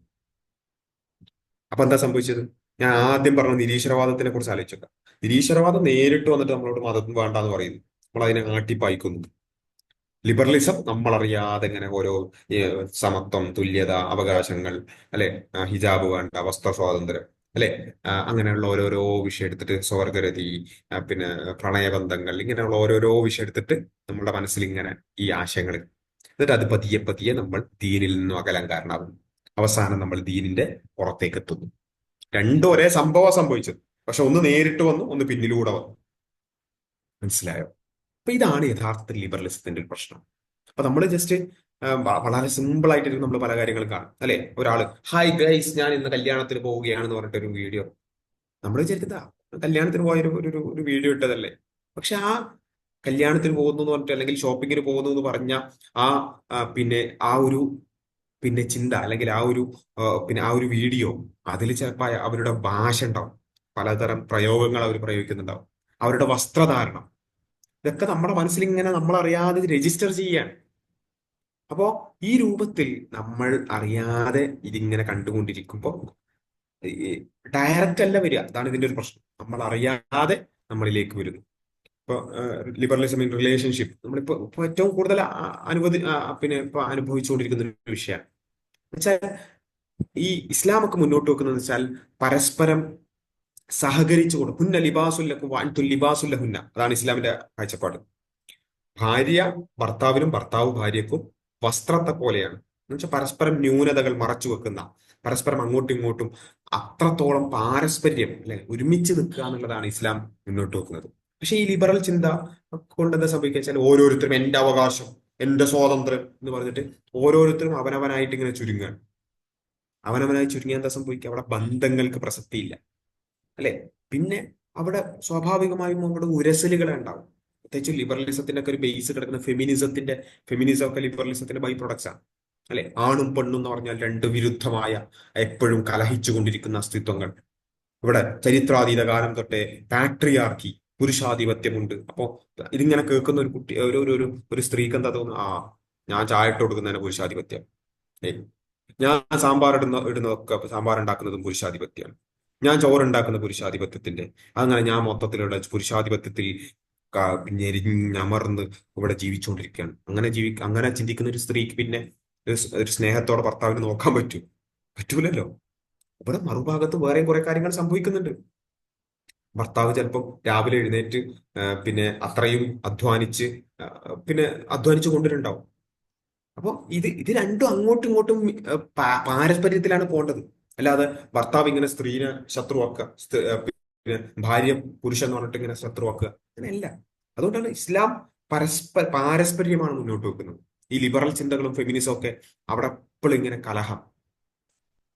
അപ്പൊ എന്താ സംഭവിച്ചത്? ഞാൻ ആദ്യം പറഞ്ഞ നിരീശ്വരവാദത്തിനെ കുറിച്ച് ആലോചിച്ചേക്കാം. നിരീശ്വരവാദം നേരിട്ട് വന്നിട്ട് നമ്മളോട് മതം വേണ്ടാന്ന് പറയുന്നു, നമ്മൾ അതിനെ ആട്ടിപ്പായിക്കുന്നു. ലിബറലിസം നമ്മളറിയാതെ ഇങ്ങനെ ഓരോ സമത്വം, തുല്യത, അവകാശങ്ങൾ, അല്ലെ, ഹിജാബ് വേണ്ട, വസ്ത്ര സ്വാതന്ത്ര്യം, അല്ലെ, അങ്ങനെയുള്ള ഓരോരോ വിഷയം എടുത്തിട്ട് സ്വർഗരതി, പിന്നെ പ്രണയബന്ധങ്ങൾ, ഇങ്ങനെയുള്ള ഓരോരോ വിഷയം എടുത്തിട്ട് നമ്മുടെ മനസ്സിൽ ഇങ്ങനെ ഈ ആശയങ്ങൾ, എന്നിട്ട് അത് പതിയെ പതിയെ നമ്മൾ ദീനിൽ നിന്നും അകലാൻ കാരണമാകും. അവസാനം നമ്മൾ ദീനിന്റെ പുറത്തേക്ക് എത്തുന്നു. രണ്ടും ഒരേ സംഭവം സംഭവിച്ചത്, പക്ഷെ ഒന്ന് നേരിട്ട് വന്നു, ഒന്ന് പിന്നിലൂടെ വന്നു. മനസ്സിലായോ? അപ്പൊ ഇതാണ് യഥാർത്ഥത്തിൽ ലിബറലിസത്തിന്റെ ഒരു പ്രശ്നം. അപ്പൊ നമ്മൾ ജസ്റ്റ് വളരെ സിമ്പിൾ ആയിട്ട് നമ്മൾ പല കാര്യങ്ങളും കാണും, അല്ലെ? ഒരാള് ഹായ് ഗൈസ്, ഞാൻ ഇന്ന് കല്യാണത്തിന് പോവുകയാണെന്ന് പറഞ്ഞിട്ട് ഒരു വീഡിയോ, നമ്മൾ വിചാരിക്കുന്ന കല്യാണത്തിന് പോയ ഒരു വീഡിയോ ഇട്ടതല്ലേ. പക്ഷെ ആ കല്യാണത്തിന് പോകുന്നു എന്ന് പറഞ്ഞിട്ട് അല്ലെങ്കിൽ ഷോപ്പിങ്ങിന് പോകുന്നു എന്ന് പറഞ്ഞ ആ പിന്നെ ആ ഒരു ചിന്ത അല്ലെങ്കിൽ ആ ഒരു വീഡിയോ, അതിൽ ചിലപ്പോൾ അവരുടെ ഭാഷ ഉണ്ടാവും, പലതരം പ്രയോഗങ്ങൾ അവർ പ്രയോഗിക്കുന്നുണ്ടാവും, അവരുടെ വസ്ത്രധാരണം, ഇതൊക്കെ നമ്മുടെ മനസ്സിൽ ഇങ്ങനെ നമ്മളറിയാതെ രജിസ്റ്റർ ചെയ്യാണ്. അപ്പോ ഈ രൂപത്തിൽ നമ്മൾ അറിയാതെ ഇതിങ്ങനെ കണ്ടുകൊണ്ടിരിക്കുമ്പോൾ ഡയറക്റ്റ് അല്ല വരിക, അതാണ് ഇതിന്റെ ഒരു പ്രശ്നം. നമ്മൾ അറിയാതെ നമ്മളിലേക്ക് വരുന്നു. ഇപ്പൊ ലിബറലിസം ഇൻ റിലേഷൻഷിപ്പ് നമ്മളിപ്പോ ഏറ്റവും കൂടുതൽ ഇപ്പൊ അനുഭവിച്ചുകൊണ്ടിരിക്കുന്ന ഒരു വിഷയമാണ്. വെച്ചാൽ ഈ ഇസ്ലാമൊക്കെ മുന്നോട്ട് വെക്കുന്നത് വെച്ചാൽ പരസ്പരം സഹകരിച്ചുകൊണ്ട്, ഹുന്ന ലിബാസുല്ലക്കും വാൻതുൽ ലിബാസുല്ലഹുന്ന, അതാണ് ഇസ്ലാമിന്റെ കാഴ്ചപ്പാട്. ഭാര്യ ഭർത്താവിനും ഭർത്താവ് ഭാര്യക്കും വസ്ത്രത്തെ പോലെയാണ്. എന്നുവെച്ചാൽ പരസ്പരം ന്യൂനതകൾ മറച്ചു വെക്കുന്ന, പരസ്പരം അങ്ങോട്ടും ഇങ്ങോട്ടും അത്രത്തോളം പാരസ്പര്യം അല്ലെ ഒരുമിച്ച് നിൽക്കുക എന്നുള്ളതാണ് ഇസ്ലാം മുന്നോട്ട് വെക്കുന്നത്. പക്ഷെ ഈ ലിബറൽ ചിന്ത കൊണ്ട് എന്താ സംഭവിക്കുക വെച്ചാൽ ഓരോരുത്തരും എന്റെ അവകാശം, എന്റെ സ്വാതന്ത്ര്യം എന്ന് പറഞ്ഞിട്ട് ഓരോരുത്തരും അവനവനായിട്ട് ഇങ്ങനെ ചുരുങ്ങുകയാണ്. അവനവനായി ചുരുങ്ങിയാൽ എന്താ സംഭവിക്കുക? അവിടെ ബന്ധങ്ങൾക്ക് പ്രസക്തിയില്ല, അല്ലെ? പിന്നെ അവിടെ സ്വാഭാവികമായും നമ്മുടെ ഉരസലുകൾ ഉണ്ടാവും. പ്രത്യേകിച്ച് ലിബറലിസത്തിന്റെ ഒക്കെ ഒരു ബേസ് കിടക്കുന്ന ഫെമിനിസം ഒക്കെ ലിബറലിസത്തിന്റെ ബൈ പ്രൊഡക്ട്സ് ആണ്, അല്ലെ? ആണും പെണ്ണും എന്ന് പറഞ്ഞാൽ രണ്ട് വിരുദ്ധമായ, എപ്പോഴും കലഹിച്ചു കൊണ്ടിരിക്കുന്ന അസ്തിത്വങ്ങൾ. ഇവിടെ ചരിത്രാതീത കാലം തൊട്ടേ പാട്രിയാർക്കി, പുരുഷാധിപത്യമുണ്ട്. അപ്പോ ഇതിങ്ങനെ കേൾക്കുന്ന ഒരു കുട്ടി, ഒരു സ്ത്രീക്ക് എന്താ തോന്നുന്നു? ഞാൻ ചായ ഇട്ട് കൊടുക്കുന്നതിന് പുരുഷാധിപത്യം, ഞാൻ ഇടുന്നതൊക്കെ, സാമ്പാർ ഉണ്ടാക്കുന്നതും പുരുഷാധിപത്യമാണ്, ഞാൻ ചോറുണ്ടാക്കുന്ന പുരുഷാധിപത്യത്തിന്റെ, അങ്ങനെ ഞാൻ മൊത്തത്തിലുള്ള പുരുഷാധിപത്യത്തിൽ ഞെരിഞ്ഞമർന്ന് ഇവിടെ ജീവിച്ചുകൊണ്ടിരിക്കുകയാണ്. അങ്ങനെ ചിന്തിക്കുന്ന ഒരു സ്ത്രീക്ക് പിന്നെ ഒരു സ്നേഹത്തോടെ ഭർത്താവിന് നോക്കാൻ പറ്റൂലല്ലോ. ഇവിടെ മറുഭാഗത്ത് വേറെയും കുറെ കാര്യങ്ങൾ സംഭവിക്കുന്നുണ്ട്. ഭർത്താവ് ചിലപ്പം രാവിലെ എഴുന്നേറ്റ് അത്രയും അധ്വാനിച്ചു കൊണ്ടിട്ടുണ്ടാവും. അപ്പൊ ഇത് രണ്ടും അങ്ങോട്ടും ഇങ്ങോട്ടും പാരസ്പര്യത്തിലാണ് പോകേണ്ടത്. അല്ലാതെ ഭർത്താവ് ഇങ്ങനെ സ്ത്രീനെ ശത്രുവാക്കുക, ഭാര്യ പുരുഷൻ എന്ന് പറഞ്ഞിട്ട് ഇങ്ങനെ ശത്രുവാക്കുക, അങ്ങനെയല്ല. അതുകൊണ്ടാണ് ഇസ്ലാം പാരസ്പര്യമാണ് മുന്നോട്ട് വെക്കുന്നത്. ഈ ലിബറൽ ചിന്തകളും ഫെമിനിസം ഒക്കെ അവിടെ എപ്പോഴും ഇങ്ങനെ കലഹം,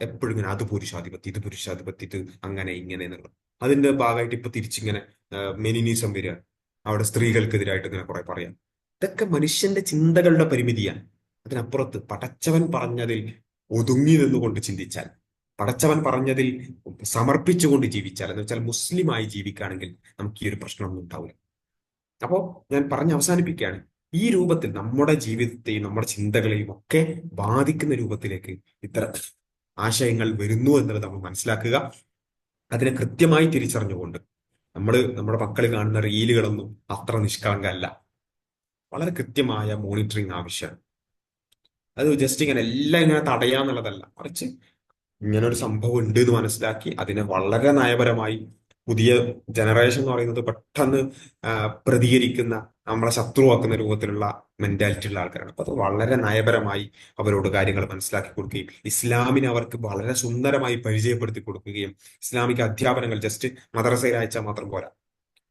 എപ്പോഴും ഇങ്ങനെ അത് പുരുഷാധിപത്യം, ഇത് പുരുഷാധിപത്യം, ഇത് അങ്ങനെ ഇങ്ങനെ എന്നുള്ളത്. അതിന്റെ ഭാഗമായിട്ട് ഇപ്പൊ തിരിച്ചിങ്ങനെ മെനിനിസം വരിക, അവിടെ സ്ത്രീകൾക്കെതിരായിട്ട് ഇങ്ങനെ കുറെ പറയാം. ഇതൊക്കെ മനുഷ്യന്റെ ചിന്തകളുടെ പരിമിതിയാണ്. അതിനപ്പുറത്ത് പടച്ചവൻ പറഞ്ഞതിൽ ഒതുങ്ങി നിന്നുകൊണ്ട് ചിന്തിച്ചാൽ, പടച്ചവൻ പറഞ്ഞതിൽ സമർപ്പിച്ചുകൊണ്ട് ജീവിച്ചാൽ, എന്ന് വെച്ചാൽ മുസ്ലിമായി ജീവിക്കുകയാണെങ്കിൽ നമുക്ക് ഈ ഒരു പ്രശ്നമൊന്നും ഉണ്ടാവില്ല. അപ്പോ ഞാൻ പറഞ്ഞ് അവസാനിപ്പിക്കുകയാണ്, ഈ രൂപത്തിൽ നമ്മുടെ ജീവിതത്തെയും നമ്മുടെ ചിന്തകളെയും ഒക്കെ ബാധിക്കുന്ന രൂപത്തിലേക്ക് ഇത്തരം ആശയങ്ങൾ വരുന്നു എന്നുള്ളത് നമ്മൾ മനസ്സിലാക്കുക. അതിനെ കൃത്യമായി തിരിച്ചറിഞ്ഞുകൊണ്ട് നമ്മുടെ മക്കൾ കാണുന്ന റീലുകളൊന്നും അത്ര നിഷ്കളങ്കല്ല. വളരെ കൃത്യമായ മോണിറ്ററിങ് ആവശ്യമാണ്. അത് ജസ്റ്റ് ഇങ്ങനെ എല്ലാം ഇങ്ങനെ തടയാന്നുള്ളതല്ല, മറിച്ച് ഇങ്ങനെ ഒരു സംഭവം ഉണ്ട് എന്ന് മനസ്സിലാക്കി അതിനെ വളരെ നയപരമായി, പുതിയ ജനറേഷൻ എന്ന് പറയുന്നത് പെട്ടെന്ന് പ്രതികരിക്കുന്ന, നമ്മളെ ശത്രുവാക്കുന്ന രൂപത്തിലുള്ള മെന്റാലിറ്റി ഉള്ള ആൾക്കാരാണ്. അപ്പൊ അത് വളരെ നയപരമായി അവരോട് കാര്യങ്ങൾ മനസ്സിലാക്കി കൊടുക്കുകയും ഇസ്ലാമിനെ അവർക്ക് വളരെ സുന്ദരമായി പരിചയപ്പെടുത്തി കൊടുക്കുകയും, ഇസ്ലാമിക അധ്യാപനങ്ങൾ ജസ്റ്റ് മദ്രസയിൽ അയച്ചാൽ മാത്രം പോരാ,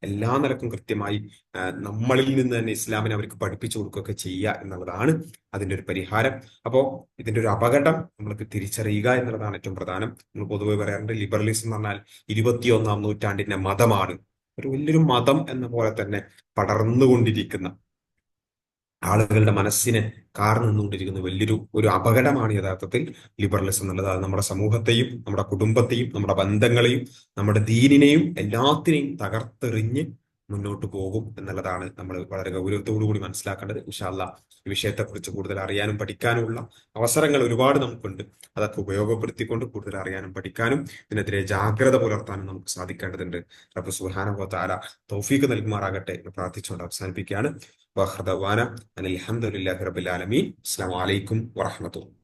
എല്ലാ നിലക്കും കൃത്യമായി നമ്മളിൽ നിന്ന് തന്നെ ഇസ്ലാമിനെ അവർക്ക് പഠിപ്പിച്ചു കൊടുക്കുകയൊക്കെ ചെയ്യുക എന്നുള്ളതാണ് അതിന്റെ ഒരു പരിഹാരം. അപ്പോ ഇതിന്റെ ഒരു അപകടം നമ്മൾക്ക് തിരിച്ചറിയുക എന്നുള്ളതാണ് ഏറ്റവും പ്രധാനം. നമ്മൾ പൊതുവെ പറയാറുണ്ട് ലിബറലിസം എന്ന് പറഞ്ഞാൽ 21ാം നൂറ്റാണ്ടിന്റെ മതമാണ്. ഒരു വലിയൊരു മതം എന്ന പോലെ തന്നെ പടർന്നുകൊണ്ടിരിക്കുന്ന, ആളുകളുടെ മനസ്സിനെ കാർന്നു നിന്നുകൊണ്ടിരിക്കുന്ന ഒരു അപകടമാണ് യഥാർത്ഥത്തിൽ ലിബറലിസം എന്നുള്ളത്. അത് നമ്മുടെ സമൂഹത്തെയും നമ്മുടെ കുടുംബത്തെയും നമ്മുടെ ബന്ധങ്ങളെയും നമ്മുടെ ദീനിനെയും എല്ലാത്തിനെയും തകർത്തെറിഞ്ഞ് മുന്നോട്ട് പോകും എന്നുള്ളതാണ് നമ്മൾ വളരെ ഗൗരവത്തോടു കൂടി മനസ്സിലാക്കേണ്ടത്. ഇൻഷാ അല്ലാഹ് ഈ വിഷയത്തെക്കുറിച്ച് കൂടുതൽ അറിയാനും പഠിക്കാനുമുള്ള അവസരങ്ങൾ ഒരുപാട് നമുക്കുണ്ട്. അതൊക്കെ ഉപയോഗപ്പെടുത്തിക്കൊണ്ട് കൂടുതൽ അറിയാനും പഠിക്കാനും ഇതിനെതിരെ ജാഗ്രത പുലർത്താനും നമുക്ക് സാധിക്കേണ്ടതുണ്ട്. റബ്ബ് സുബ്ഹാനഹു വ തആല തൗഫീഖ് നൽകുമാറാകട്ടെ എന്ന് പ്രാർത്ഥിച്ചുകൊണ്ട് അവസാനിപ്പിക്കുകയാണ്. വാഖിറു ദഅ്വാന അനിൽ ഹംദുലില്ലാഹി റബ്ബിൽ ആലമീൻ. അസ്സലാമു അലൈക്കും വറഹ്മത്തുള്ളാഹി.